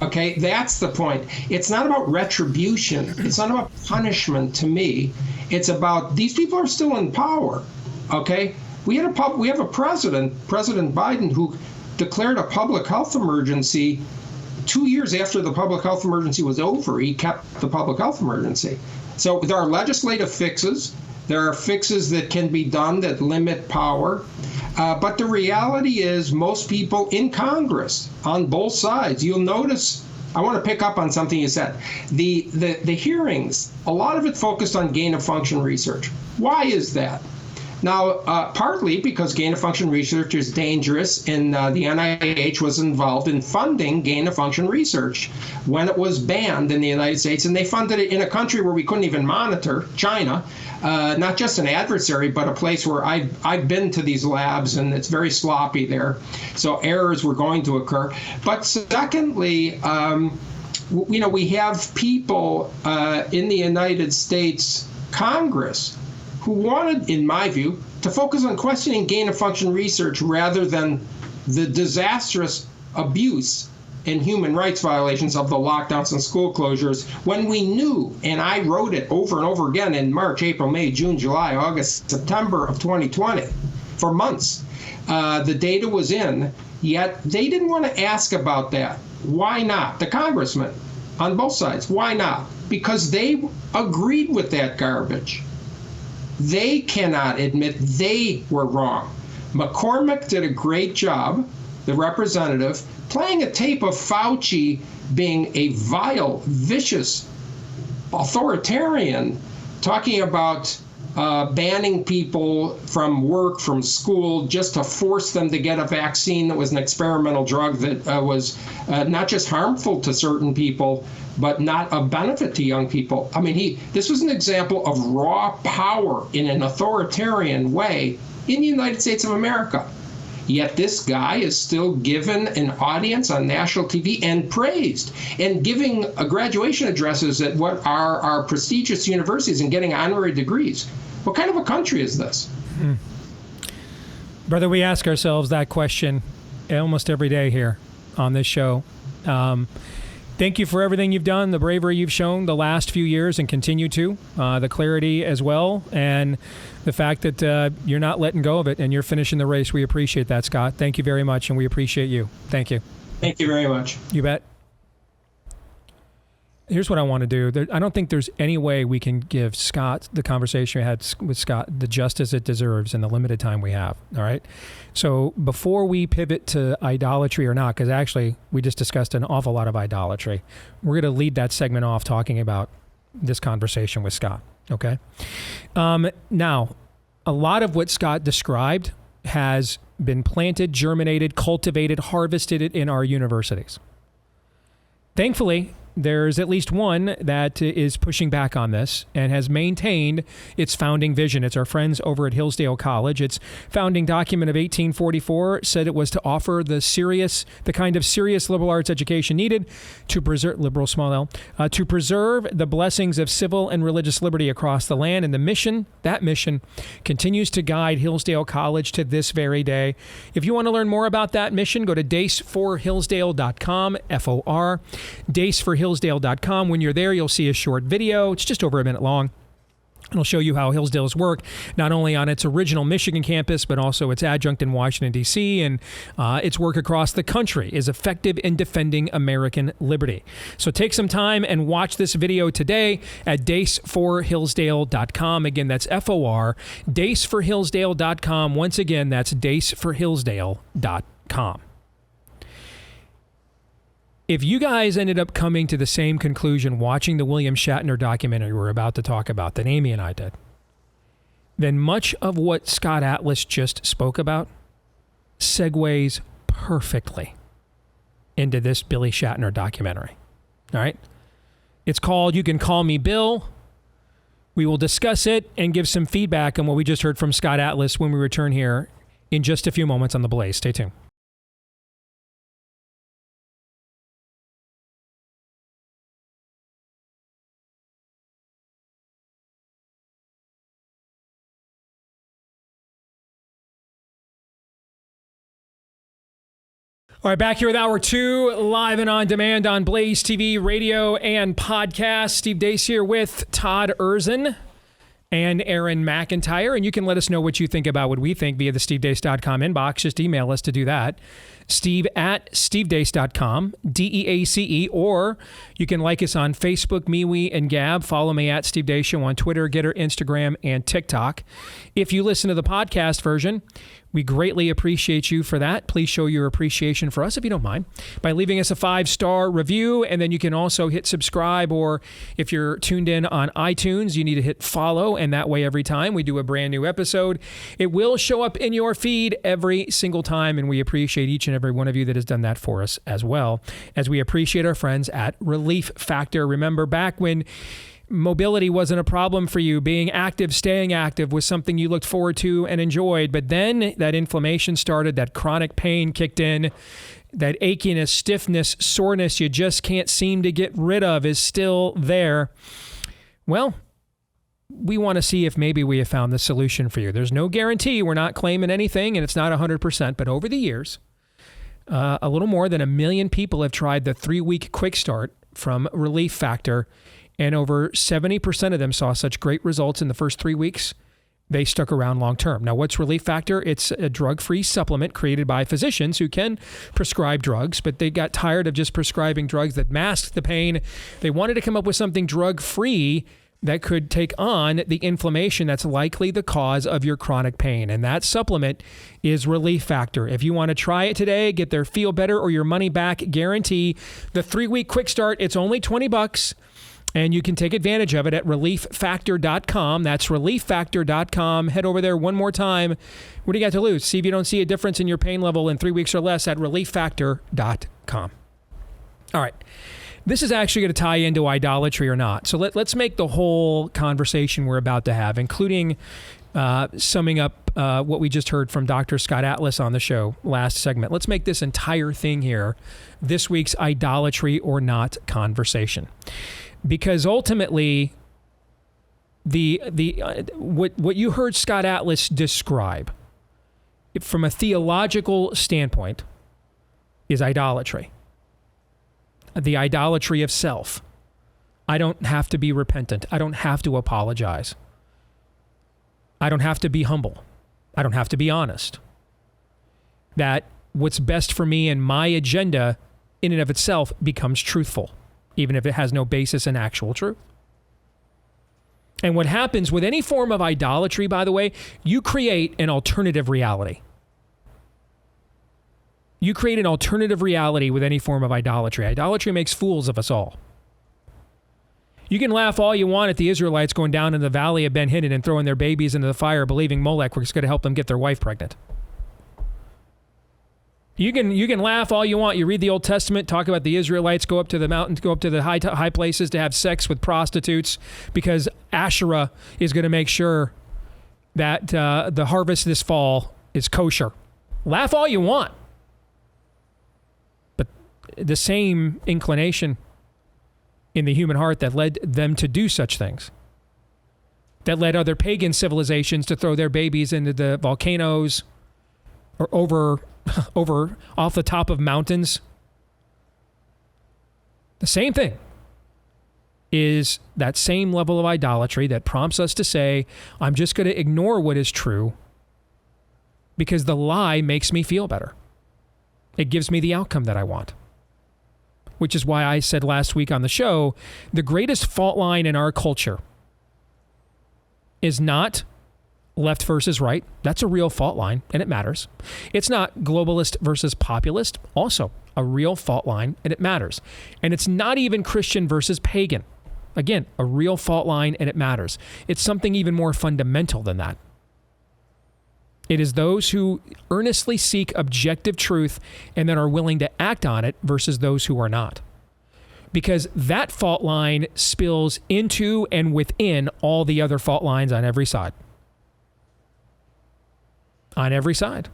Okay, that's the point. It's not about retribution. It's not about punishment to me. It's about these people are still in power. Okay, we have a President Biden, who declared a public health emergency 2 years after the public health emergency was over. He kept the public health emergency. So there are legislative fixes. There are fixes that can be done that limit power. But the reality is most people in Congress on both sides, you'll notice, I want to pick up on something you said. The hearings, a lot of it focused on gain of function research. Why is that? Now, partly because gain of function research is dangerous, and the NIH was involved in funding gain of function research when it was banned in the United States, and they funded it in a country where we couldn't even monitor, China, not just an adversary, but a place where I've been to these labs, and it's very sloppy there, so errors were going to occur. But secondly, we have people in the United States Congress who wanted, in my view, to focus on questioning gain of function research rather than the disastrous abuse and human rights violations of the lockdowns and school closures when we knew, and I wrote it over and over again in March, April, May, June, July, August, September of 2020, for months. The data was in, yet they didn't want to ask about that. Why not? The congressmen on both sides, why not? Because they agreed with that garbage. They cannot admit they were wrong. McCormick did a great job, the representative, playing a tape of Fauci being a vile, vicious authoritarian, talking about banning people from work, from school, just to force them to get a vaccine that was an experimental drug that was not just harmful to certain people, but not of benefit to young people. I mean, this was an example of raw power in an authoritarian way in the United States of America. Yet this guy is still given an audience on national TV and praised, and giving graduation addresses at what are our prestigious universities and getting honorary degrees. What kind of a country is this?
Brother, we ask ourselves that question almost every day here on this show. Thank you for everything you've done, the bravery you've shown the last few years and continue to, the clarity as well, and the fact that you're not letting go of it and you're finishing the race. We appreciate that, Scott. Thank you very much, and we appreciate you. Thank you.
Thank you very much.
You bet. Here's what I want to do. I don't think there's any way we can give Scott, the conversation we had with Scott, the justice it deserves in the limited time we have. All right. So before we pivot to idolatry or not, because actually we just discussed an awful lot of idolatry, we're going to lead that segment off talking about this conversation with Scott. Okay. Now, a lot of what Scott described has been planted, germinated, cultivated, harvested in our universities. Thankfully, there's at least one that is pushing back on this and has maintained its founding vision. It's our friends over at Hillsdale College. Its founding document of 1844 said it was to offer the kind of serious liberal arts education needed to preserve, liberal small l, to preserve the blessings of civil and religious liberty across the land. And that mission continues to guide Hillsdale College to this very day. If you want to learn more about that mission, go to daceforhillsdale.com, F-O-R, daceforhillsdale.com. When you're there, you'll see a short video. It's just over a minute long. It'll show you how Hillsdale's work, not only on its original Michigan campus, but also its adjunct in Washington, D.C., and its work across the country is effective in defending American liberty. So take some time and watch this video today at daceforhillsdale.com. Again, that's F-O-R, daceforhillsdale.com. Once again, that's daceforhillsdale.com. If you guys ended up coming to the same conclusion watching the William Shatner documentary we're about to talk about, that Amy and I did, then much of what Scott Atlas just spoke about segues perfectly into this Billy Shatner documentary. All right? It's called You Can Call Me Bill. We will discuss it and give some feedback on what we just heard from Scott Atlas when we return here in just a few moments on The Blaze. Stay tuned. All right, back here with Hour 2, live and on demand on Blaze TV, radio, and podcast. Steve Deace here with Todd Erzin and Aaron McIntyre. And you can let us know what you think about what we think via the stevedeace.com inbox. Just email us to do that. Steve@stevedeace.com, DEACE, or you can like us on Facebook, MeWe, and Gab. Follow me at Steve Deace Show on Twitter, Getter, Instagram, and TikTok. If you listen to the podcast version, we greatly appreciate you for that. Please show your appreciation for us, if you don't mind, by leaving us a 5-star review. And then you can also hit subscribe, or if you're tuned in on iTunes, you need to hit follow. And that way, every time we do a brand new episode, it will show up in your feed every single time. And we appreciate each and every one of you that has done that for us, as well as we appreciate our friends at Relief Factor. Remember, back when mobility wasn't a problem for you, being active, staying active was something you looked forward to and enjoyed. But then that inflammation started, that chronic pain kicked in, that achiness, stiffness, soreness you just can't seem to get rid of is still there. Well, we want to see if maybe we have found the solution for you. There's no guarantee. We're not claiming anything, and it's not 100%. But over the years, A little more than 1 million people have tried the 3-week quick start from Relief Factor, and over 70% of them saw such great results in the first 3 weeks, they stuck around long term. Now, what's Relief Factor? It's a drug-free supplement created by physicians who can prescribe drugs, but they got tired of just prescribing drugs that masked the pain. They wanted to come up with something drug-free that could take on the inflammation that's likely the cause of your chronic pain. And that supplement is Relief Factor. If you want to try it today, get their feel better or your money back guarantee. The 3-week quick start, it's only $20. And you can take advantage of it at relieffactor.com. That's relieffactor.com. Head over there one more time. What do you got to lose? See if you don't see a difference in your pain level in 3 weeks or less at relieffactor.com. All right. This is actually going to tie into idolatry or not. So let's make the whole conversation we're about to have, including summing up what we just heard from Dr. Scott Atlas on the show last segment. Let's make this entire thing here this week's idolatry or not conversation. Because ultimately, what you heard Scott Atlas describe from a theological standpoint is idolatry. The idolatry of self. I don't have to be repentant. I don't have to apologize. I don't have to be humble. I don't have to be honest. That what's best for me and my agenda in and of itself becomes truthful, even if it has no basis in actual truth. And what happens with any form of idolatry, by the way, you create an alternative reality. You create an alternative reality with any form of idolatry. Idolatry makes fools of us all. You can laugh all you want at the Israelites going down in the valley of Ben Hinnom and throwing their babies into the fire, believing Molech was going to help them get their wife pregnant. You can laugh all you want. You read the Old Testament, talk about the Israelites go up to the mountains, go up to the high places to have sex with prostitutes because Asherah is going to make sure that the harvest this fall is kosher. Laugh all you want. But the same inclination in the human heart that led them to do such things, that led other pagan civilizations to throw their babies into the volcanoes or over off the top of mountains. The same thing is that same level of idolatry that prompts us to say, I'm just going to ignore what is true because the lie makes me feel better. It gives me the outcome that I want. Which is why I said last week on the show, the greatest fault line in our culture is not left versus right. That's a real fault line, and it matters. It's not globalist versus populist, also a real fault line, and it matters. And it's not even Christian versus pagan. Again, a real fault line, and it matters. It's something even more fundamental than that. It is those who earnestly seek objective truth and then are willing to act on it versus those who are not. Because that fault line spills into and within all the other fault lines on every side. On every side.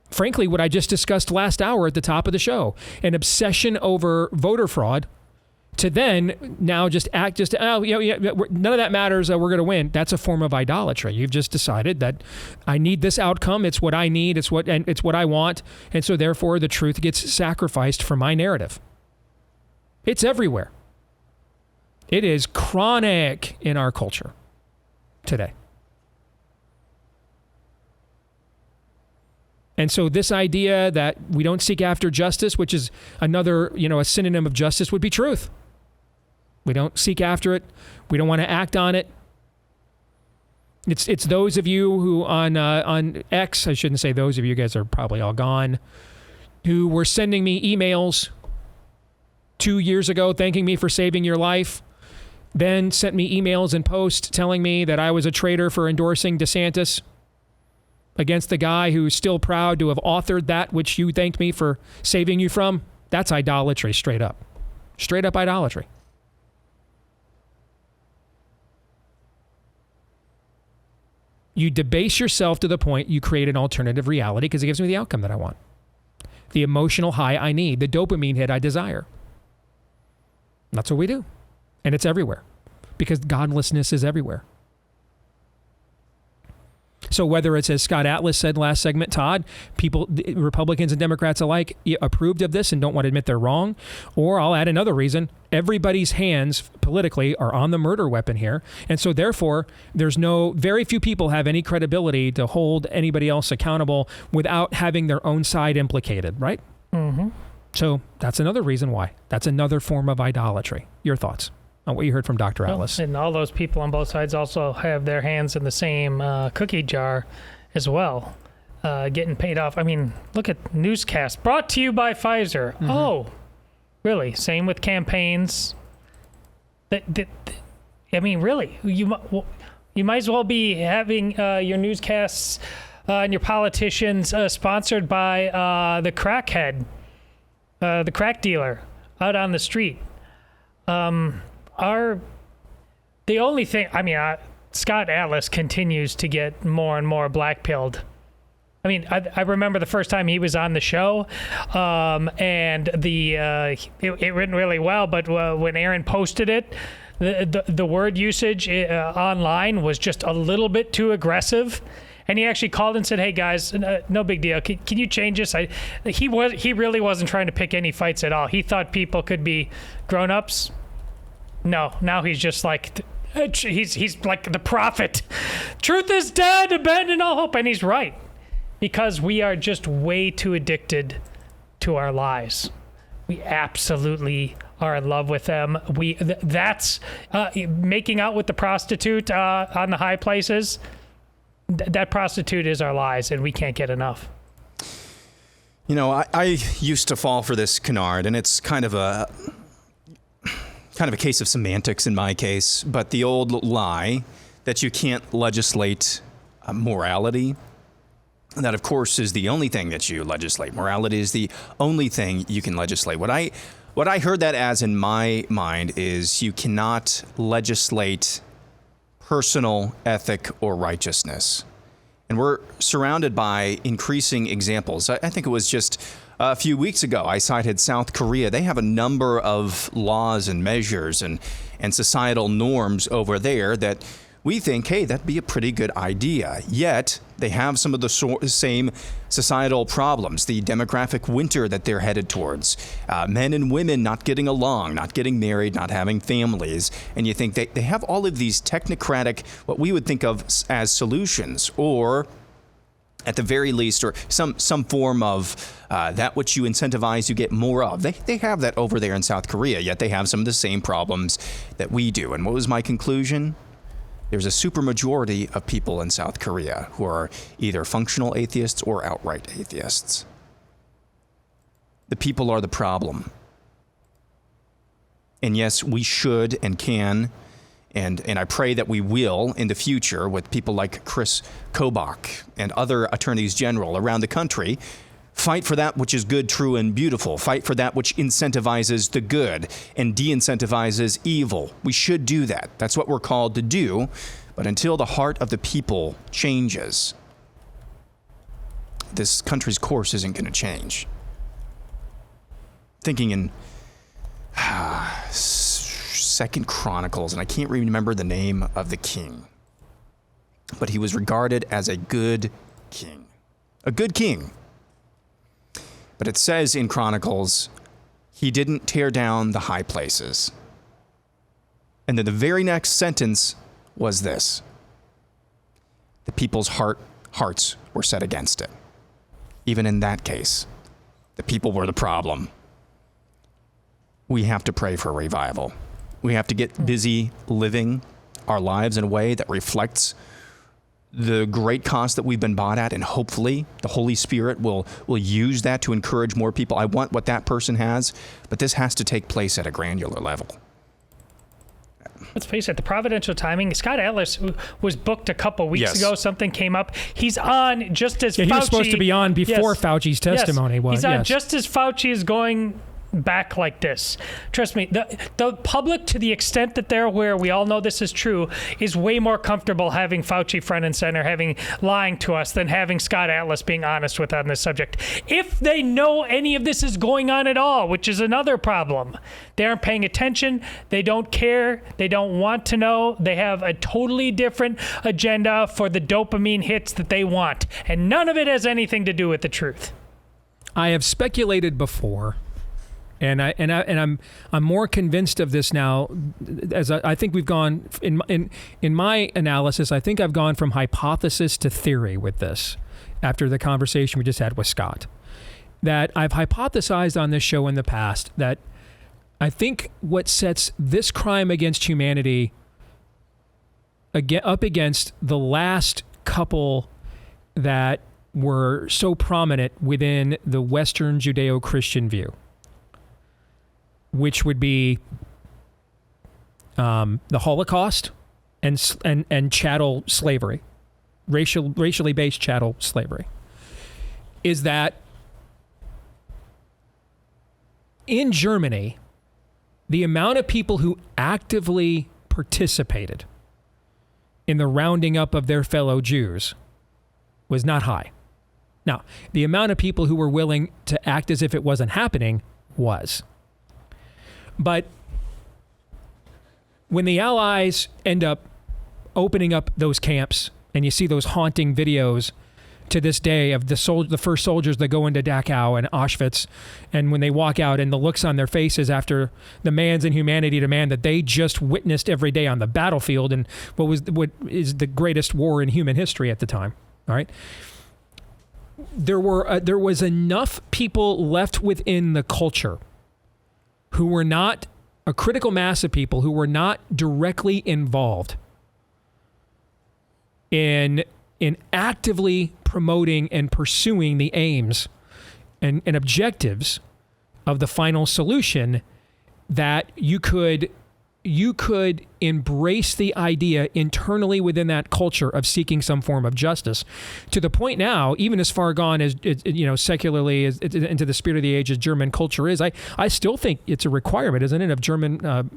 Frankly, what I just discussed last hour at the top of the show, an obsession over voter fraud, to then now just act, none of that matters, we're going to win. That's a form of idolatry. You've just decided that I need this outcome. It's what I need. It's what I want. And so therefore the truth gets sacrificed for my narrative. It's everywhere. It is chronic in our culture today. And so this idea that we don't seek after justice, which is another, a synonym of justice, would be truth. We don't seek after it. We don't want to act on it. It's those of you who on X, I shouldn't say those of you, you guys are probably all gone, who were sending me emails 2 years ago thanking me for saving your life, then sent me emails and posts telling me that I was a traitor for endorsing DeSantis against the guy who's still proud to have authored that which you thanked me for saving you from. That's idolatry, straight up. Straight up idolatry. You debase yourself to the point you create an alternative reality because it gives me the outcome that I want. The emotional high I need, the dopamine hit I desire. That's what we do. And it's everywhere because godlessness is everywhere. So whether it's, as Scott Atlas said last segment, Todd, people, Republicans and Democrats alike, approved of this and don't want to admit they're wrong, or I'll add another reason, everybody's hands politically are on the murder weapon here. And so therefore, very few people have any credibility to hold anybody else accountable without having their own side implicated, right?
Mm-hmm.
So that's another reason why. That's another form of idolatry. Your thoughts on what you heard from Dr. Atlas?
And all those people on both sides also have their hands in the same cookie jar as well, getting paid off. I mean, look at newscasts brought to you by Pfizer. Mm-hmm. Oh, really? Same with campaigns. I mean, really, you might as well be having your newscasts and your politicians sponsored by the crackhead, the crack dealer out on the street. The only thing, I mean, Scott Atlas continues to get more and more blackpilled. I mean, I remember the first time he was on the show, and it went really well. But when Aaron posted it, the word usage online was just a little bit too aggressive. And he actually called and said, "Hey guys, no big deal. Can you change this?" He really wasn't trying to pick any fights at all. He thought people could be grown-ups. No, now he's just like he's like the prophet. Truth is dead, abandon all hope, and he's right, because we are just way too addicted to our lies. We absolutely are in love with them. That's making out with the prostitute on the high places. That prostitute is our lies, and we can't get enough.
You know, I used to fall for this canard, and it's kind of a case of semantics in my case, but the old lie that you can't legislate morality, that of course is the only thing that you legislate. Morality is the only thing you can legislate. What I heard that as in my mind is you cannot legislate personal ethic or righteousness. And we're surrounded by increasing examples. I think it was just a few weeks ago I cited South Korea. They have a number of laws and measures and societal norms over there that we think, hey, that'd be a pretty good idea. Yet they have some of the same societal problems, the demographic winter that they're headed towards, men and women not getting along, not getting married, not having families. And you think they have all of these technocratic, what we would think of as solutions, or at the very least, or some form of that which you incentivize, you get more of. They have that over there in South Korea, yet they have some of the same problems that we do. And what was my conclusion? There's a supermajority of people in South Korea who are either functional atheists or outright atheists. The people are the problem. And yes, we should and can, and I pray that we will in the future with people like Chris Kobach and other attorneys general around the country, fight for that which is good, true, and beautiful. Fight for that which incentivizes the good and de-incentivizes evil. We should do that. That's what we're called to do. But until the heart of the people changes, this country's course isn't going to change. Thinking in 2 Chronicles, and I can't remember the name of the king, but he was regarded as a good king. A good king. But it says in Chronicles, he didn't tear down the high places. And then the very next sentence was this: the people's hearts were set against it. Even in that case, the people were the problem. We have to pray for a revival. We have to get busy living our lives in a way that reflects the great cause that we've been bought at, and hopefully the Holy Spirit will use that to encourage more people. I want what that person has, but this has to take place at a granular level.
Let's face it, the providential timing. Scott Atlas was booked a couple weeks ago. Something came up. He's on just as Fauci...
he was supposed to be on before Fauci's testimony was.
He's on just as Fauci is going back like this. Trust me, the public, to the extent that they're aware, we all know this is true, is way more comfortable having Fauci front and center, having lying to us, than having Scott Atlas being honest with on this subject. If they know any of this is going on at all, which is another problem. They aren't paying attention. They don't care. They don't want to know. They have a totally different agenda for the dopamine hits that they want. And none of it has anything to do with the truth.
I have speculated before, and I'm more convinced of this now. As I think we've gone in my analysis, I think I've gone from hypothesis to theory with this. After the conversation we just had with Scott, that I've hypothesized on this show in the past that I think what sets this crime against humanity up against the last couple that were so prominent within the Western Judeo-Christian view, which would be the Holocaust and chattel slavery, racially based chattel slavery, is that in Germany, the amount of people who actively participated in the rounding up of their fellow Jews was not high. Now, the amount of people who were willing to act as if it wasn't happening was. But when the Allies end up opening up those camps, and you see those haunting videos to this day of the first soldiers that go into Dachau and Auschwitz, and when they walk out and the looks on their faces after the man's inhumanity to man that they just witnessed every day on the battlefield and what is the greatest war in human history at the time. All right. There was enough people left within the culture who were not a critical mass of people who were not directly involved in actively promoting and pursuing the aims and objectives of the final solution, that you could embrace the idea internally within that culture of seeking some form of justice, to the point now, even as far gone as, secularly as into the spirit of the age as German culture is, I still think it's a requirement, isn't it, of German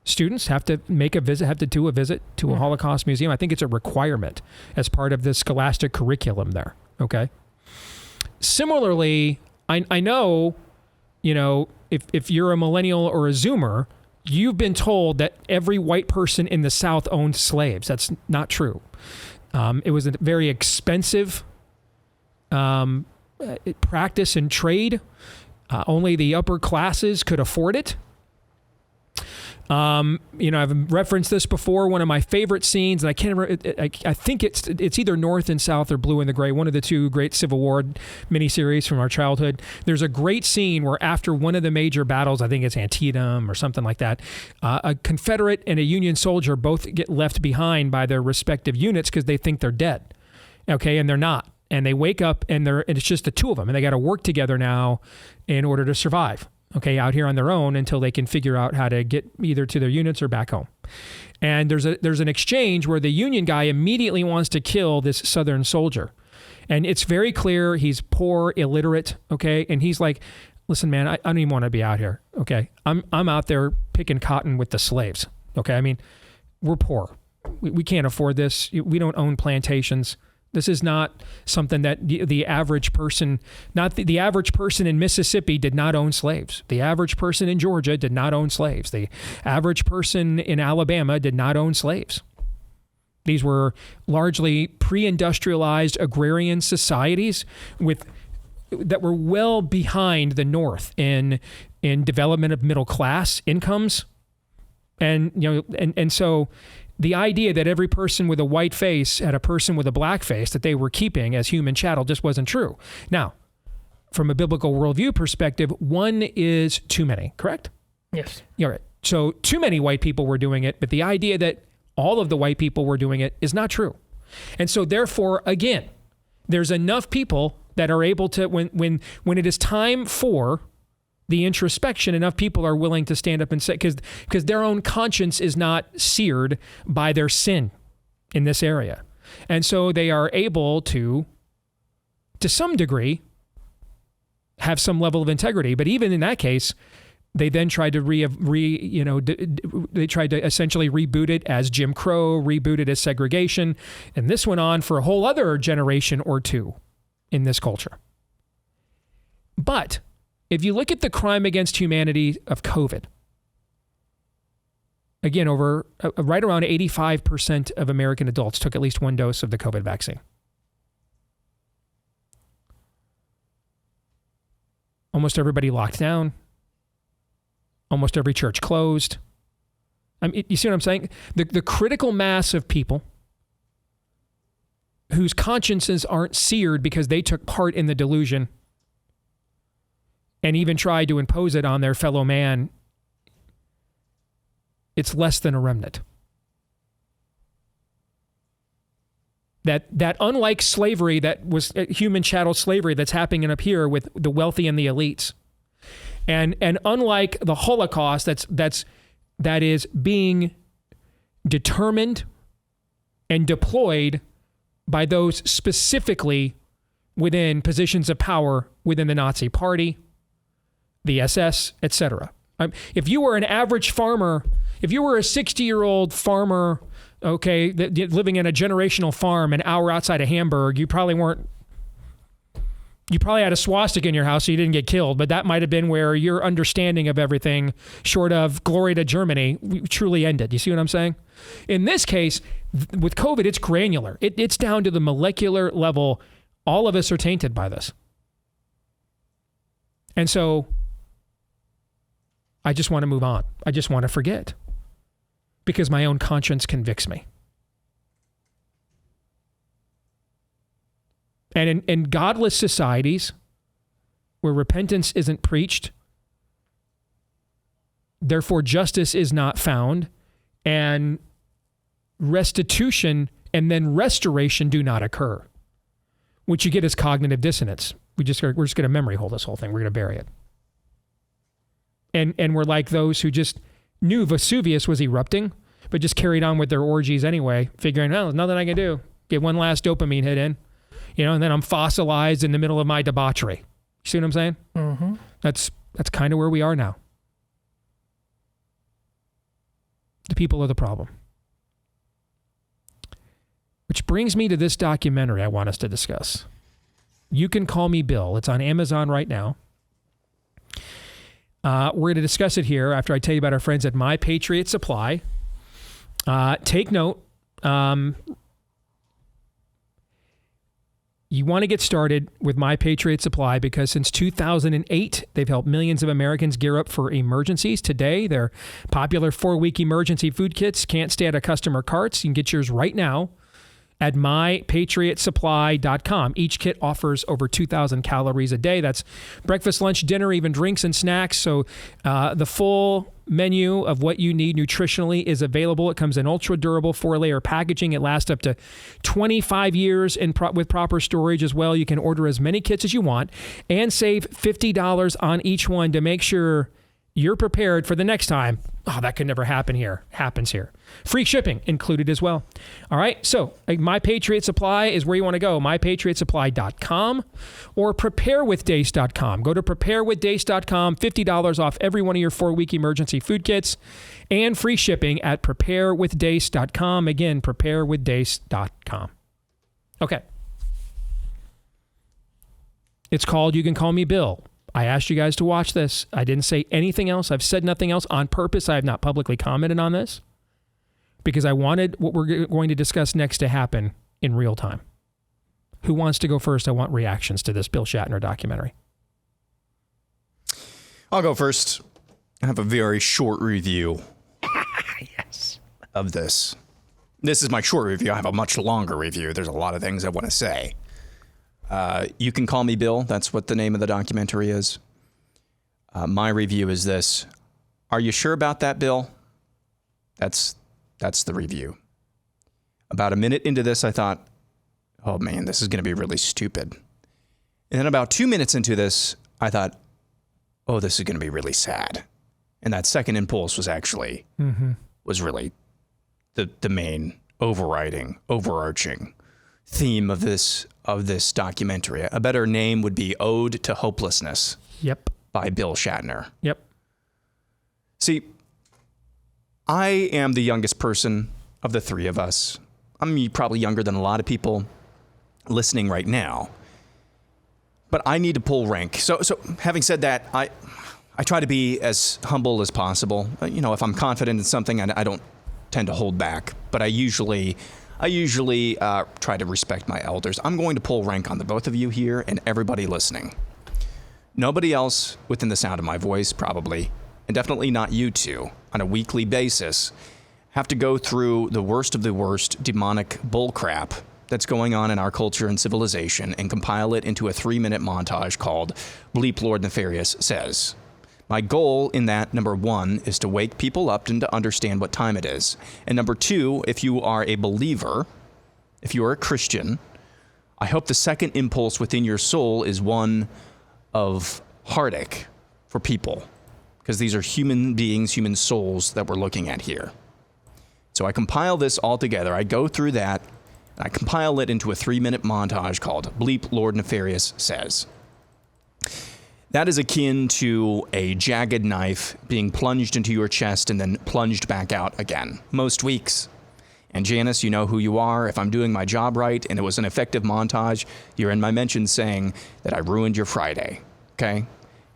students have to do a visit to a Holocaust museum. I think it's a requirement as part of the scholastic curriculum there. Okay. Similarly, I know, if you're a millennial or a Zoomer, you've been told that every white person in the South owned slaves. That's not true. It was a very expensive practice and trade. Only the upper classes could afford it. I've referenced this before. One of my favorite scenes, and I can't remember. I think it's either North and South or Blue and the Gray, one of the two great Civil War miniseries from our childhood. There's a great scene where after one of the major battles, I think it's Antietam or something like that, a Confederate and a Union soldier both get left behind by their respective units because they think they're dead. Okay, and they're not. And they wake up and it's just the two of them, and they got to work together now in order to survive. Okay, out here on their own until they can figure out how to get either to their units or back home. And there's an exchange where the Union guy immediately wants to kill this Southern soldier. And it's very clear he's poor, illiterate, okay? And he's like, listen, man, I don't even want to be out here, okay? I'm out there picking cotton with the slaves, okay? I mean, we're poor. We can't afford this. We don't own plantations. This is not something that the average person, not the average person in Mississippi did not own slaves. The average person in Georgia did not own slaves. The average person in Alabama did not own slaves. These were largely pre-industrialized agrarian societies that were well behind the North in development of middle class incomes. And so the idea that every person with a white face had a person with a black face that they were keeping as human chattel just wasn't true. Now, from a biblical worldview perspective, one is too many, correct?
Yes.
You're right. So too many white people were doing it, but the idea that all of the white people were doing it is not true. And so therefore, again, there's enough people that are able to, when it is time for the introspection, enough people are willing to stand up and say, because their own conscience is not seared by their sin in this area. And so they are able to some degree, have some level of integrity. But even in that case, They then tried to they tried to essentially reboot it as Jim Crow, reboot it as segregation, and this went on for a whole other generation or two in this culture. But if you look at the crime against humanity of COVID, again, over right around 85% of American adults took at least one dose of the COVID vaccine. Almost everybody locked down. Almost every church closed. I mean, you see what I'm saying? The critical mass of people whose consciences aren't seared because they took part in the delusion and even tried to impose it on their fellow man, it's less than a remnant. That unlike slavery, that was human chattel slavery that's happening up here with the wealthy and the elites, and unlike the Holocaust that is being determined and deployed by those specifically within positions of power within the Nazi Party, the SS, etc. If you were an average farmer, if you were a 60-year-old farmer, okay, living in a generational farm an hour outside of Hamburg, you probably had a swastika in your house so you didn't get killed, but that might have been where your understanding of everything, short of glory to Germany, truly ended. You see what I'm saying? In this case, with COVID, it's granular. It's down to the molecular level. All of us are tainted by this. And so I just want to move on. I just want to forget because my own conscience convicts me. And in godless societies where repentance isn't preached, therefore justice is not found, and restitution and then restoration do not occur. What you get is cognitive dissonance. We're just going to memory hold this whole thing. We're going to bury it. And we're like those who just knew Vesuvius was erupting, but just carried on with their orgies anyway, figuring, oh, there's nothing I can do. Get one last dopamine hit in. And then I'm fossilized in the middle of my debauchery. You see what I'm saying? Mm-hmm. That's kind of where we are now. The people are the problem. Which brings me to this documentary I want us to discuss. You Can Call Me Bill. It's on Amazon right now. We're going to discuss it here after I tell you about our friends at My Patriot Supply. Take note. You want to get started with My Patriot Supply because since 2008, they've helped millions of Americans gear up for emergencies. Today, their popular 4-week emergency food kits can't stay out of customer carts. You can get yours right now at mypatriotsupply.com. Each kit offers over 2,000 calories a day. That's breakfast, lunch, dinner, even drinks and snacks. So the full menu of what you need nutritionally is available. It comes in ultra-durable 4-layer packaging. It lasts up to 25 years with proper storage as well. You can order as many kits as you want and save $50 on each one to make sure you're prepared for the next time. Oh, that could never happen here. Happens here. Free shipping included as well. All right. So My Patriot Supply is where you want to go. MyPatriotSupply.com or preparewithdace.com. Go to preparewithdace.com. $50 off every one of your 4-week emergency food kits and free shipping at preparewithdace.com. Again, preparewithdace.com. Okay. It's called You Can Call Me Bill. I asked you guys to watch this. I didn't say anything else. I've said nothing else on purpose. I have not publicly commented on this because I wanted what we're going to discuss next to happen in real time. Who wants to go first? I want reactions to this Bill Shatner documentary.
I'll go first. I have a very short review of this. This is my short review. I have a much longer review. There's a lot of things I want to say. You Can Call Me Bill. That's what the name of the documentary is. My review is this. Are you sure about that, Bill? That's the review. About a minute into this, I thought, oh man, this is going to be really stupid. And then about 2 minutes into this, I thought, oh, this is going to be really sad. And that second impulse was actually, was really the main overarching theme of this documentary. A better name would be Ode to Hopelessness.
Yep.
By Bill Shatner.
Yep.
See, I am the youngest person of the three of us. I'm probably younger than a lot of people listening right now. But I need to pull rank. So having said that, I try to be as humble as possible. If I'm confident in something, I don't tend to hold back. But I usually try to respect my elders. I'm going to pull rank on the both of you here and everybody listening. Nobody else within the sound of my voice, probably, and definitely not you two, on a weekly basis, have to go through the worst of the worst demonic bullcrap that's going on in our culture and civilization and compile it into a 3-minute montage called Bleep Lord Nefarious Says. My goal in that, number 1, is to wake people up and to understand what time it is. And number 2, if you are a believer, if you are a Christian, I hope the second impulse within your soul is one of heartache for people, because these are human beings, human souls that we're looking at here. So I compile this all together. I go through that, and I compile it into a 3-minute montage called Bleep Lord Nefarious Says. That is akin to a jagged knife being plunged into your chest and then plunged back out again, most weeks. And Janice, you know who you are. If I'm doing my job right and it was an effective montage, you're in my mentions saying that I ruined your Friday, okay?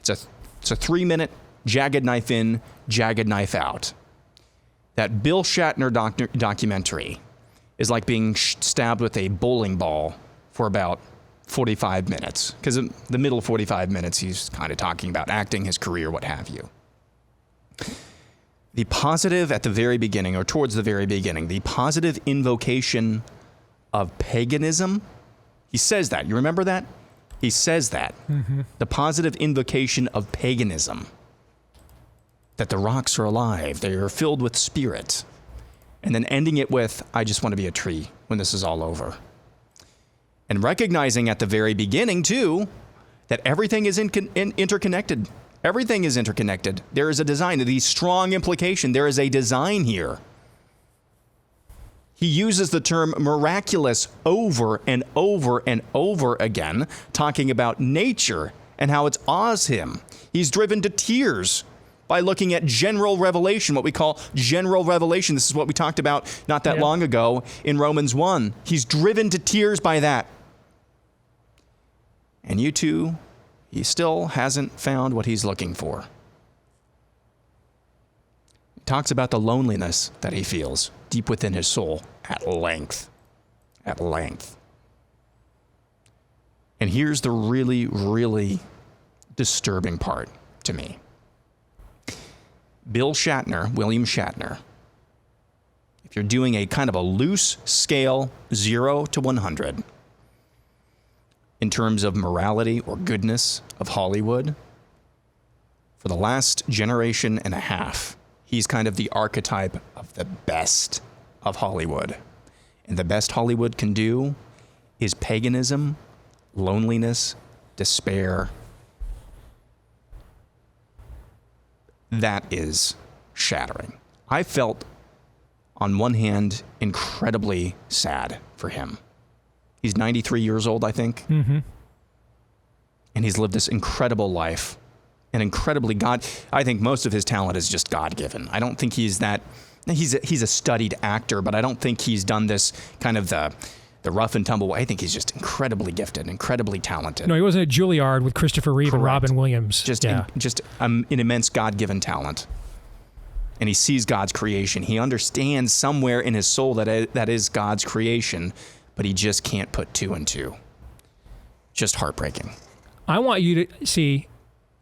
It's a 3-minute jagged knife in, jagged knife out. That Bill Shatner documentary is like being stabbed with a bowling ball for about 45 minutes. Because in the middle of 45 minutes, he's kind of talking about acting, his career, what have you. The positive at the very beginning, or towards the very beginning, the positive invocation of paganism, he says that. You remember that? He says that. Mm-hmm. The positive invocation of paganism. That the rocks are alive, they are filled with spirit. And then ending it with, I just want to be a tree when this is all over. And recognizing at the very beginning, too, that everything is interconnected. Everything is interconnected. There is a design, the strong implication, there is a design here. He uses the term miraculous over and over and over again, talking about nature and how it awes him. He's driven to tears by looking at general revelation, what we call general revelation. This is what we talked about not that long ago in Romans 1. He's driven to tears by that. And you two, he still hasn't found what he's looking for. He talks about the loneliness that he feels deep within his soul at length. At length. And here's the really, really disturbing part to me. Bill Shatner, William Shatner, if you're doing a kind of a loose scale, 0 to 100, in terms of morality or goodness of Hollywood, for the last generation and a half, he's kind of the archetype of the best of Hollywood. And the best Hollywood can do is paganism, loneliness, despair. That is shattering. I felt, on one hand, incredibly sad for him. He's 93 years old, I think. Mm-hmm. And he's lived this incredible life. And incredibly I think most of his talent is just God-given. I don't think he's a studied actor, but I don't think he's done this kind of the rough and tumble way. I think he's just incredibly gifted, incredibly talented.
No, he wasn't at Juilliard with Christopher Reeve and Robin Williams.
Just an immense God-given talent. And he sees God's creation. He understands somewhere in his soul that is God's creation, but he just can't put 2 and 2. Just heartbreaking.
I want you to see,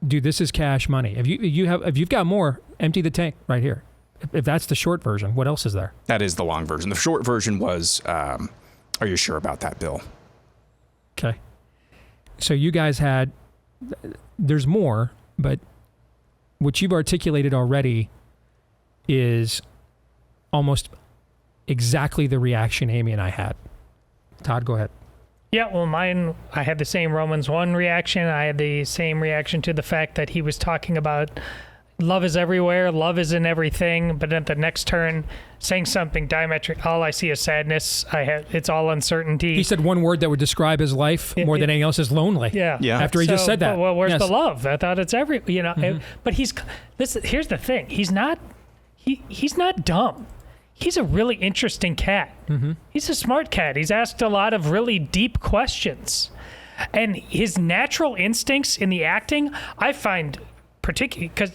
dude, this is cash money. If you've got more, empty the tank right here. If that's the short version, what else is there?
That is the long version. The short version was, are you sure about that, Bill?
Okay. So you guys there's more, but what you've articulated already is almost exactly the reaction Amy and I had. Todd, go ahead.
Yeah, well, I had the same Romans 1 reaction. I had the same reaction to the fact that he was talking about love is everywhere, love is in everything, but at the next turn, saying something diametric, all I see is sadness. It's all uncertainty.
He said one word that would describe his life more than anything else is lonely.
Yeah.
After he just said that.
Well, where's the love? I thought it's but here's the thing. He's not dumb. He's a really interesting cat.
Mm-hmm.
He's a smart cat. He's asked a lot of really deep questions. And his natural instincts in the acting, I find particularly, because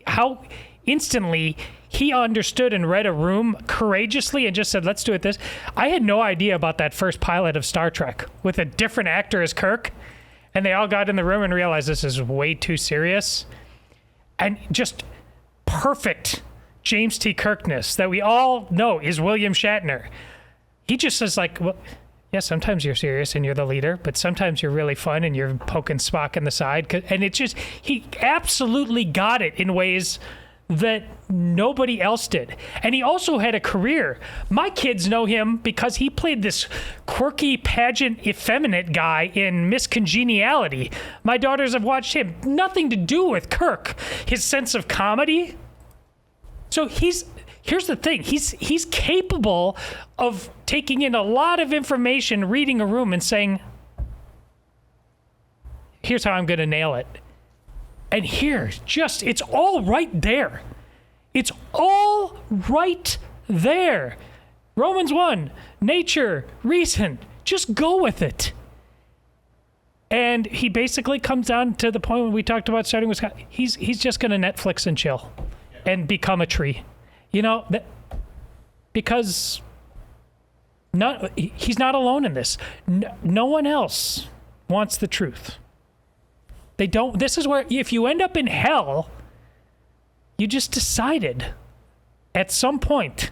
how instantly he understood and read a room courageously and just said, let's do it this. I had no idea about that first pilot of Star Trek with a different actor as Kirk. And they all got in the room and realized this is way too serious. And just perfect James T. Kirkness that we all know is William Shatner. He just says like, well, yeah, sometimes you're serious and you're the leader, but sometimes you're really fun and you're poking Spock in the side. And it just, he absolutely got it in ways that nobody else did. And he also had a career. My kids know him because he played this quirky, pageant, effeminate guy in Miss Congeniality. My daughters have watched him. Nothing to do with Kirk. His sense of comedy. So here's the thing. He's capable of taking in a lot of information, reading a room and saying, here's how I'm going to nail it. And it's all right there. It's all right there. Romans 1, nature, reason, just go with it. And he basically comes down to the point when we talked about starting with Scott. He's just going to Netflix and chill and become a tree. Because he's not alone in this. No one else wants the truth. They don't. This is where, if you end up in hell, you just decided at some point,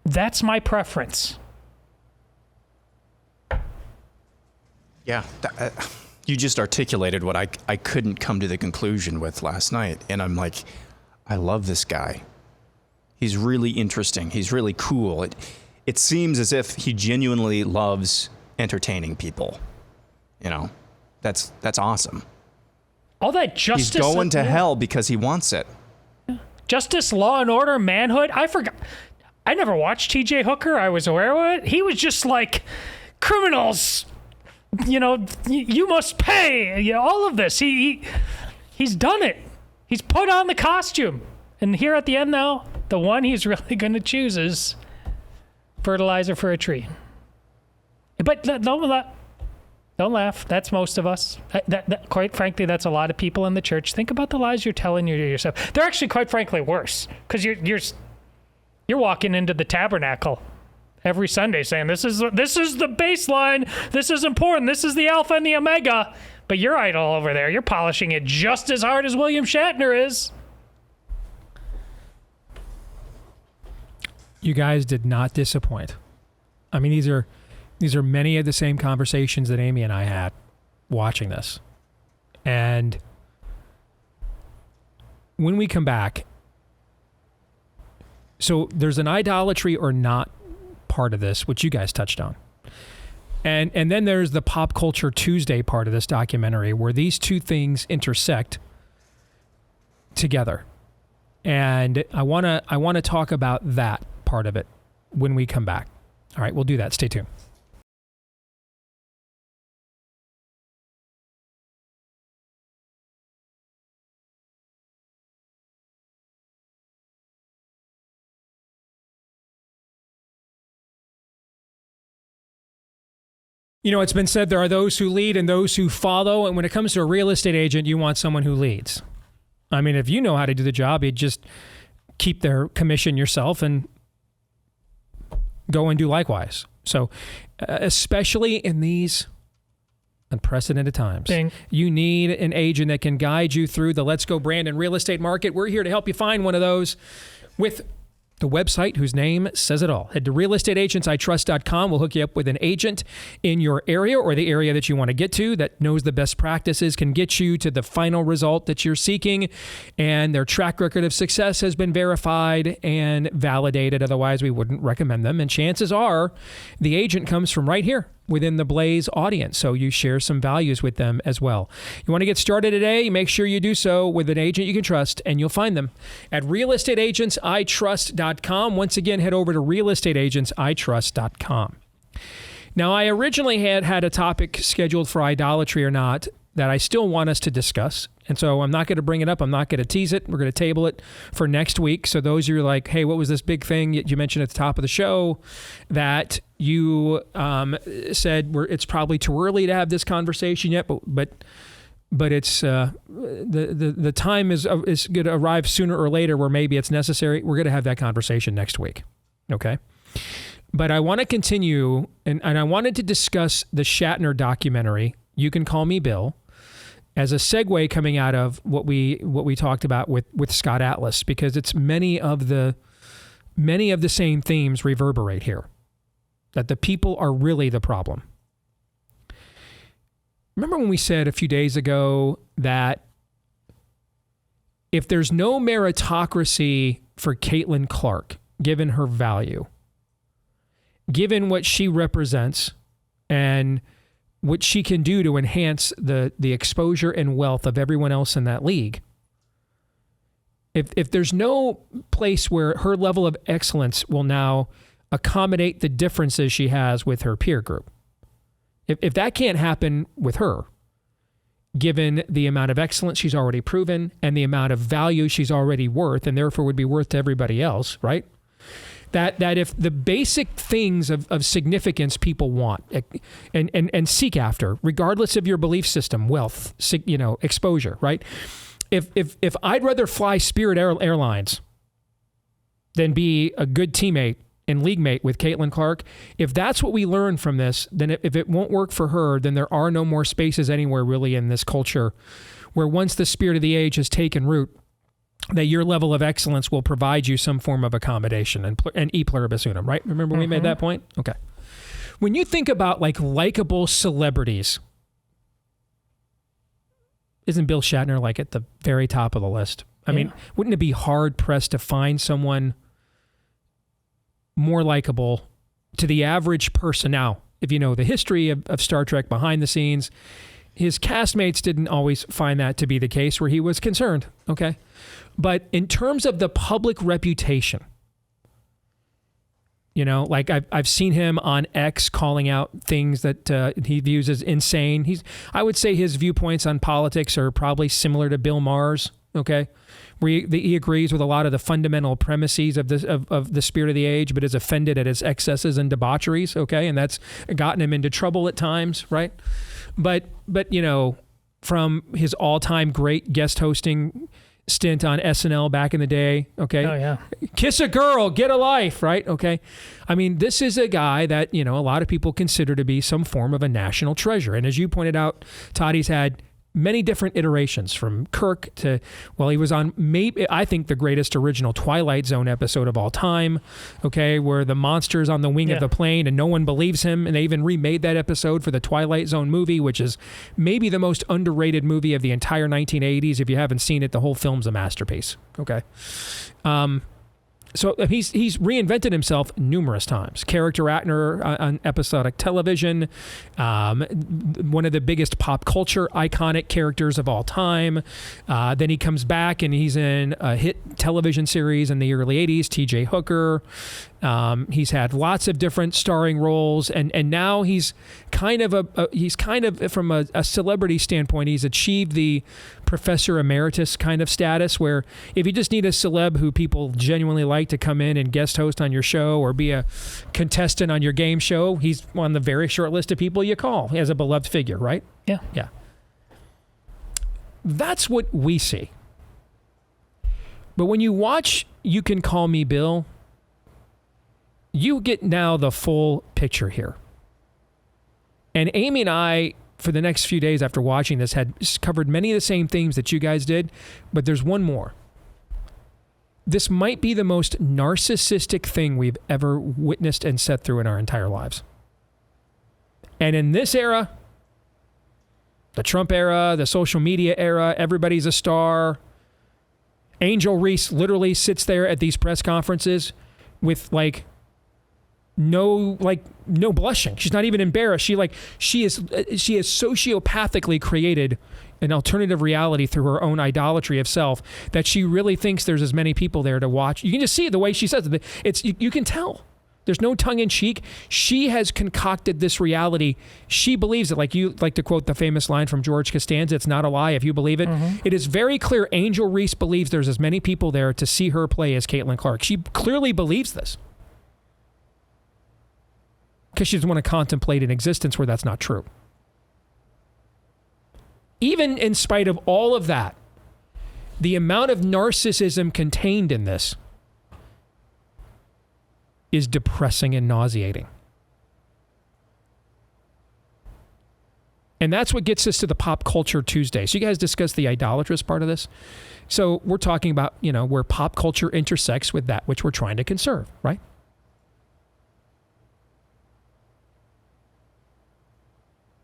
that's my preference.
Yeah. You just articulated what I couldn't come to the conclusion with last night. And I'm like, I love this guy. He's really interesting. He's really cool. It seems as if he genuinely loves entertaining people. That's awesome.
All that justice.
He's going to hell because he wants it.
Justice, law and order, manhood. I forgot. I never watched T.J. Hooker. I was aware of it. He was just like, criminals, you must pay. All of this. He's done it. He's put on the costume. And here at the end now, the one he's really going to choose is fertilizer for a tree. But don't laugh. That's most of us. That, quite frankly, that's a lot of people in the church. Think about the lies you're telling yourself. They're actually, quite frankly, worse because you're walking into the tabernacle every Sunday saying this is the baseline. This is important. This is the alpha and the omega. But your idol over there, you're polishing it just as hard as William Shatner is.
You guys did not disappoint. I mean, these are many of the same conversations that Amy and I had watching this. And when we come back, so there's an idolatry or not part of this, which you guys touched on. And then there's the Pop Culture Tuesday part of this documentary where these two things intersect together. And I want to talk about that part of it when we come back. All right, we'll do that. Stay tuned. It's been said there are those who lead and those who follow. And when it comes to a real estate agent, you want someone who leads. I mean, if you know how to do the job, you just keep their commission yourself and go and do likewise. So especially in these unprecedented times, you need an agent that can guide you through the Let's Go Brandon real estate market. We're here to help you find one of those with the website whose name says it all. Head to realestateagentsitrust.com. We'll hook you up with an agent in your area or the area that you want to get to that knows the best practices, can get you to the final result that you're seeking, and their track record of success has been verified and validated. Otherwise, we wouldn't recommend them. And chances are the agent comes from right here, within the Blaze audience. So you share some values with them as well. You want to get started today? Make sure you do so with an agent you can trust, and you'll find them at realestateagentsitrust.com. Once again, head over to realestateagentsitrust.com. Now, I originally had a topic scheduled for idolatry or not that I still want us to discuss. And so I'm not going to bring it up. I'm not going to tease it. We're going to table it for next week. So those of you who are like, hey, what was this big thing you mentioned at the top of the show that you said it's probably too early to have this conversation yet, but it's the time is going to arrive sooner or later where maybe it's necessary. We're going to have that conversation next week. Okay. But I want to continue, and I wanted to discuss the Shatner documentary, You Can Call Me Bill, as a segue coming out of what we talked about with Scott Atlas, because it's many of the same themes reverberate here, that the people are really the problem. Remember when we said a few days ago that if there's no meritocracy for Caitlin Clark, given her value, given what she represents and what she can do to enhance the exposure and wealth of everyone else in that league, if there's no place where her level of excellence will now accommodate the differences she has with her peer group, if that can't happen with her, given the amount of excellence she's already proven and the amount of value she's already worth and therefore would be worth to everybody else, right? That if the basic things of significance people want and seek after, regardless of your belief system, wealth, exposure, right? If I'd rather fly Spirit Airlines than be a good teammate and league mate with Caitlin Clark, if that's what we learn from this, then if it won't work for her, then there are no more spaces anywhere really in this culture where once the spirit of the age has taken root, that your level of excellence will provide you some form of accommodation and e pluribus unum, right? Remember we made that point? Okay. When you think about like likable celebrities, isn't Bill Shatner like at the very top of the list? I mean, wouldn't it be hard pressed to find someone more likable to the average person? Now, if you know the history of Star Trek behind the scenes, his castmates didn't always find that to be the case where he was concerned, okay? But in terms of the public reputation, like I've seen him on X calling out things that he views as insane. I would say his viewpoints on politics are probably similar to Bill Maher's, okay? Where he agrees with a lot of the fundamental premises of the spirit of the age, but is offended at his excesses and debaucheries, okay? And that's gotten him into trouble at times, right? But from his all-time great guest hosting stint on SNL back in the day, okay?
Oh, yeah.
Kiss a girl, get a life, right? Okay. I mean, this is a guy that, a lot of people consider to be some form of a national treasure. And as you pointed out, Todd, he's had many different iterations from Kirk to, he was on maybe, I think, the greatest original Twilight Zone episode of all time, okay, where the monster's on the wing of the plane and no one believes him. And they even remade that episode for the Twilight Zone movie, which is maybe the most underrated movie of the entire 1980s. If you haven't seen it, the whole film's a masterpiece, okay? So he's reinvented himself numerous times. Character actor on episodic television, one of the biggest pop culture iconic characters of all time. Then he comes back and he's in a hit television series in the early 80s, T.J. Hooker. He's had lots of different starring roles, and now he's kind of from a celebrity standpoint, he's achieved the Professor Emeritus kind of status, where if you just need a celeb who people genuinely like to come in and guest host on your show or be a contestant on your game show, he's on the very short list of people you call as a beloved figure, right?
Yeah.
Yeah. That's what we see. But when you watch You Can Call Me Bill, you get now the full picture here. And Amy and I, for the next few days after watching this, had covered many of the same themes that you guys did, but there's one more. This might be the most narcissistic thing we've ever witnessed and sat through in our entire lives. And in this era, the Trump era, the social media era, everybody's a star. Angel Reese literally sits there at these press conferences with like no blushing. She's not even embarrassed. She has sociopathically created an alternative reality through her own idolatry of self that she really thinks there's as many people there to watch. You can just see the way she says it. You can tell. There's no tongue in cheek. She has concocted this reality. She believes it. Like you like to quote the famous line from George Costanza, "It's not a lie if you believe it." Mm-hmm. It is very clear Angel Reese believes there's as many people there to see her play as Caitlin Clark. She clearly believes this. Because she doesn't want to contemplate an existence where that's not true. Even in spite of all of that, the amount of narcissism contained in this is depressing and nauseating. And that's what gets us to the Pop Culture Tuesday. So you guys discussed the idolatrous part of this. So we're talking about, where pop culture intersects with that which we're trying to conserve, right?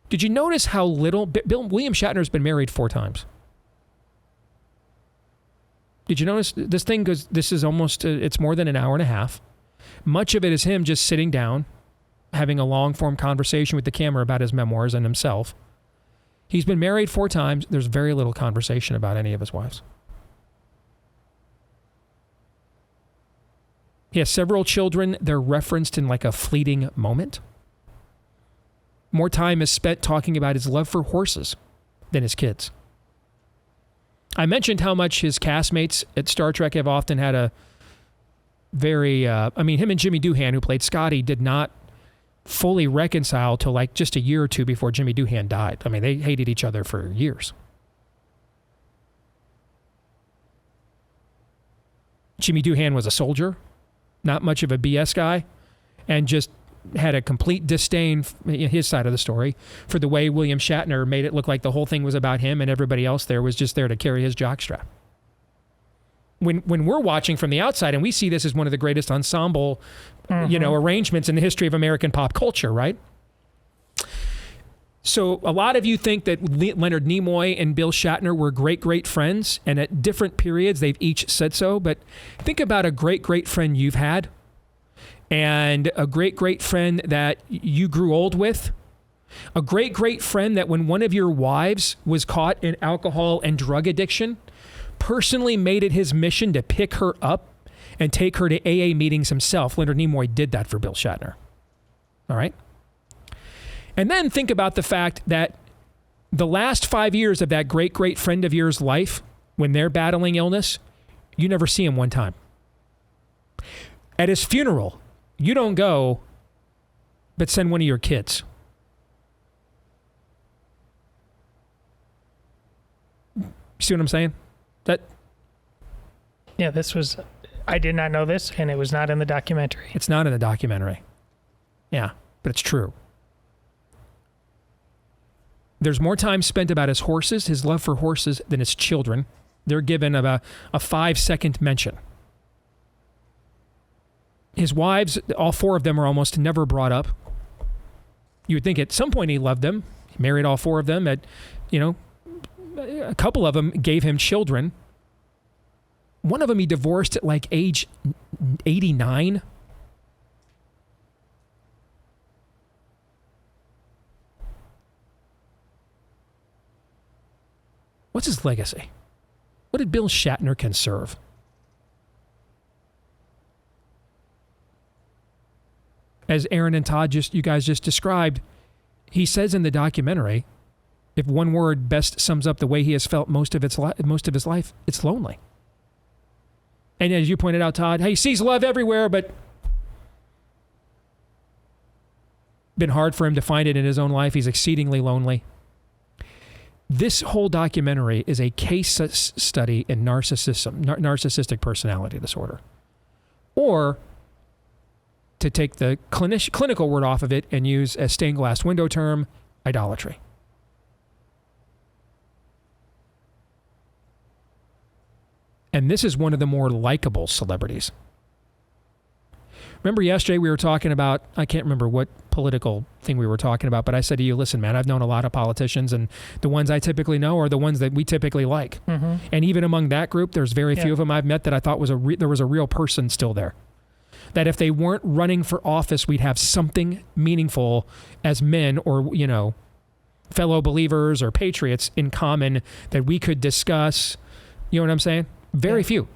Did you notice how little William Shatner's been married 4 times? Did you notice this thing goes, this is almost, it's more than an hour and a half. Much of it is him just sitting down, having a long form conversation with the camera about his memoirs and himself. He's been married 4 times. There's very little conversation about any of his wives. He has several children. They're referenced in like a fleeting moment. More time is spent talking about his love for horses than his kids. I mentioned how much his castmates at Star Trek have often had a very, him and Jimmy Doohan, who played Scotty, did not fully reconcile till like just a year or 2 before Jimmy Doohan died. I mean, they hated each other for years. Jimmy Doohan was a soldier, not much of a BS guy, and just had a complete disdain, his side of the story, for the way William Shatner made it look like the whole thing was about him and everybody else there was just there to carry his jockstrap. When we're watching from the outside and we see this as one of the greatest ensemble, arrangements in the history of American pop culture, right? So a lot of you think that Leonard Nimoy and Bill Shatner were great friends, and at different periods they've each said so, but think about a great friend you've had and a great friend that you grew old with. A great friend that when one of your wives was caught in alcohol and drug addiction, personally made it his mission to pick her up and take her to AA meetings himself. Leonard Nimoy did that for Bill Shatner. All right? And then think about the fact that the last 5 years of that great friend of yours' life, when they're battling illness, you never see him one time. At his funeral, you don't go, but send one of your kids. See what I'm saying?
Yeah, I did not know this, and it was not in the documentary.
It's not in the documentary. Yeah, but it's true. There's more time spent about his horses, his love for horses, than his children. They're given a 5-second mention. His wives, all 4 of them, are almost never brought up. You would think at some point he loved them. He married all 4 of them. A couple of them gave him children. One of them he divorced at like age 89. What's his legacy? What did Bill Shatner conserve? As Aaron and Todd you guys just described, he says in the documentary, if one word best sums up the way he has felt most of his life, it's lonely. And as you pointed out, Todd, he sees love everywhere, but been hard for him to find it in his own life. He's exceedingly lonely. This whole documentary is a case study in narcissistic personality disorder. Or, to take the clinical word off of it and use a stained glass window term, idolatry. And this is one of the more likable celebrities. Remember yesterday we were talking about, I can't remember what political thing we were talking about, but I said to you, listen, man, I've known a lot of politicians, and the ones I typically know are the ones that we typically like. Mm-hmm. And even among that group, there's very few of them I've met that I thought there was a real person still there. that if they weren't running for office, we'd have something meaningful as men or, fellow believers or patriots in common that we could discuss. You know what I'm saying? Very few.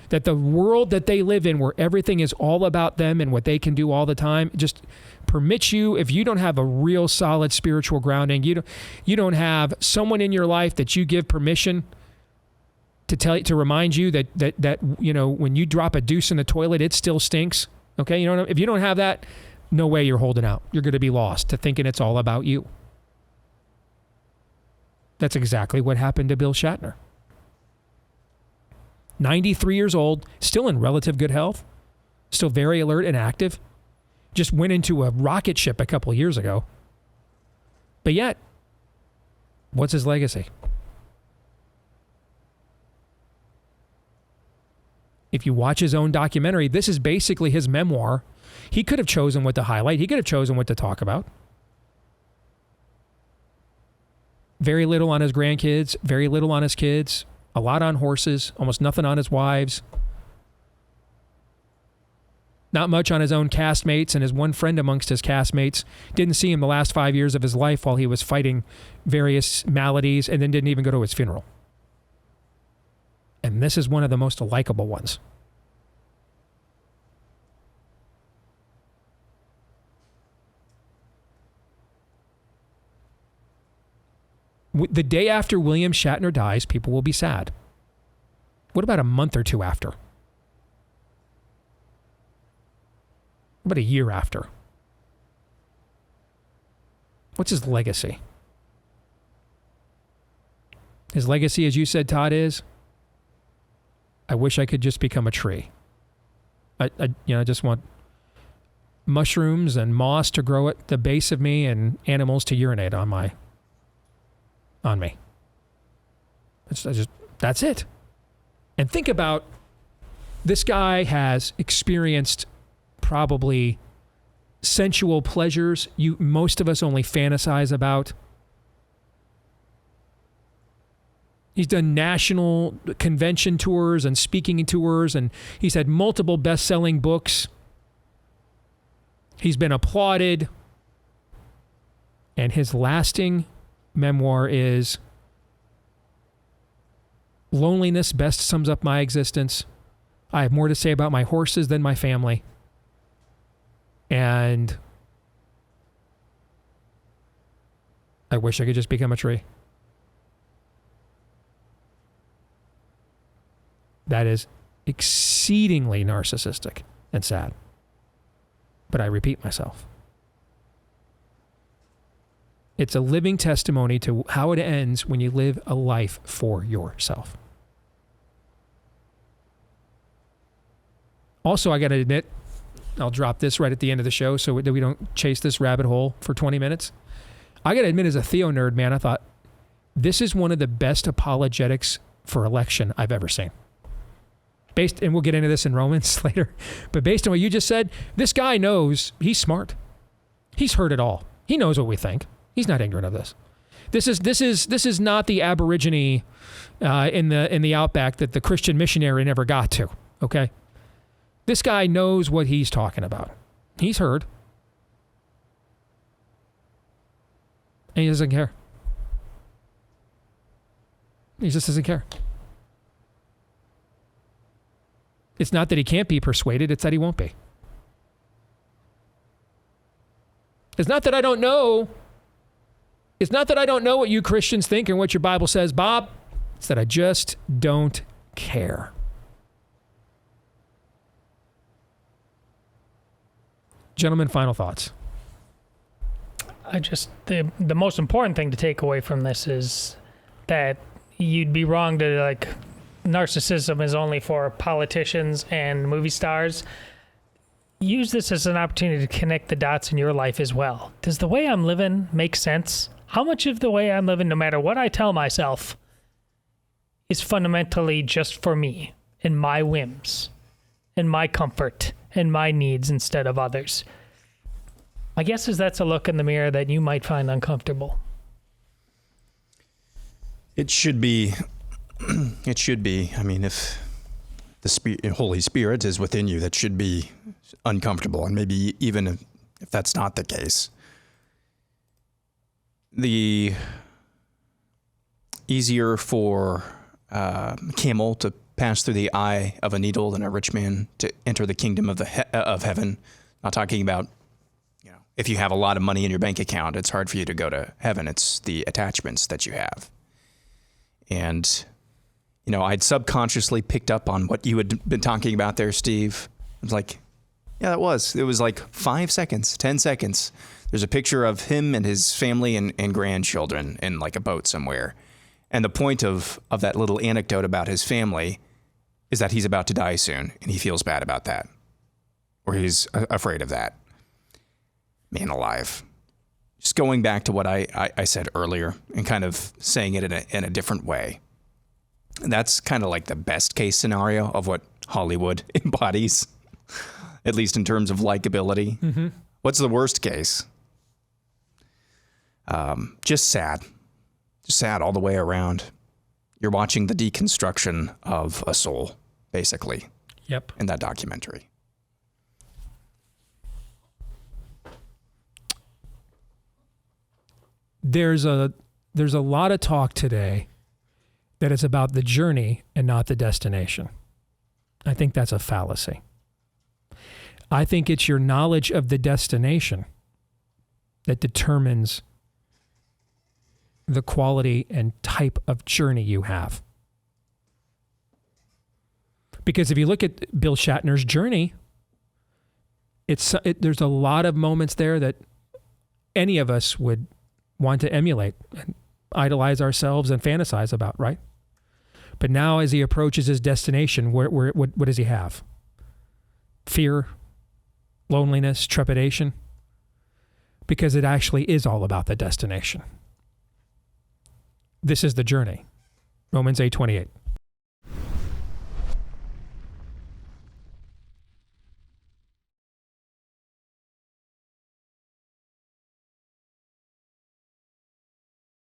That the world that they live in, where everything is all about them and what they can do all the time, just permits you, if you don't have a real solid spiritual grounding, you don't have someone in your life that you give permission to remind you that when you drop a deuce in the toilet, it still stinks. Okay, if you don't have that, no way you're holding out. You're going to be lost to thinking it's all about you. That's exactly what happened to Bill Shatner. 93 years old, still in relative good health, still very alert and active. Just went into a rocket ship a couple of years ago. But yet, what's his legacy? If you watch his own documentary, this is basically his memoir. He could have chosen what to highlight. He could have chosen what to talk about. Very little on his grandkids, very little on his kids, a lot on horses, almost nothing on his wives. Not much on his own castmates, and his one friend amongst his castmates didn't see him the last 5 years of his life while he was fighting various maladies, and then didn't even go to his funeral. And this is one of the most likable ones. The day after William Shatner dies, people will be sad. What about a month or two after? What about a year after? What's his legacy? His legacy, as you said, Todd, is, I wish I could just become a tree. I just want mushrooms and moss to grow at the base of me and animals to urinate on me. That's it. And think about, this guy has experienced probably sensual pleasures most of us only fantasize about. He's done national convention tours and speaking tours, and he's had multiple best-selling books. He's been applauded. And his lasting memoir is, loneliness best sums up my existence. I have more to say about my horses than my family. And I wish I could just become a tree. That is exceedingly narcissistic and sad. But I repeat myself. It's a living testimony to how it ends when you live a life for yourself. Also, I got to admit, I'll drop this right at the end of the show so that we don't chase this rabbit hole for 20 minutes. I got to admit, as a Theo nerd, man, I thought this is one of the best apologetics for election I've ever seen. And we'll get into this in Romans later, but based on what you just said, this guy knows, he's smart. He's heard it all. He knows what we think. He's not ignorant of this. This is not the Aborigine in the outback that the Christian missionary never got to. Okay, this guy knows what he's talking about. He's heard, and he doesn't care. He just doesn't care. It's not that he can't be persuaded, it's that he won't be. It's not that I don't know. It's not that I don't know what you Christians think and what your Bible says, Bob. It's that I just don't care. Gentlemen, final thoughts.
The most important thing to take away from this is that you'd be wrong to narcissism is only for politicians and movie stars. Use this as an opportunity to connect the dots in your life as well. Does the way I'm living make sense? How much of the way I'm living, no matter what I tell myself, is fundamentally just for me and my whims and my comfort and my needs instead of others? My guess is that's a look in the mirror that you might find uncomfortable.
It should be. It should be. I mean, if the Holy Spirit is within you, that should be uncomfortable. And maybe even if that's not the case, the easier for a camel to pass through the eye of a needle than a rich man to enter the kingdom of heaven. Not talking about, if you have a lot of money in your bank account, it's hard for you to go to heaven. It's the attachments that you have. And, I'd subconsciously picked up on what you had been talking about there, Steve. I was like, yeah, it was like 5 seconds, 10 seconds. There's a picture of him and his family and grandchildren in like a boat somewhere. And the point of that little anecdote about his family is that he's about to die soon, and he feels bad about that, or he's afraid of that. Man alive. Just going back to what I said earlier and kind of saying it in a different way. That's kind of like the best case scenario of what Hollywood embodies, at least in terms of likability. Mm-hmm. What's the worst case? Just sad. Just sad all the way around. You're watching the deconstruction of a soul, basically.
Yep.
In that documentary.
There's a lot of talk today that it's about the journey and not the destination. I think that's a fallacy. I think it's your knowledge of the destination that determines the quality and type of journey you have. Because if you look at Bill Shatner's journey, there's a lot of moments there that any of us would want to emulate and idolize ourselves and fantasize about, right? But now as he approaches his destination, what does he have? Fear, loneliness, trepidation? Because it actually is all about the destination. This is the journey. Romans 8:28.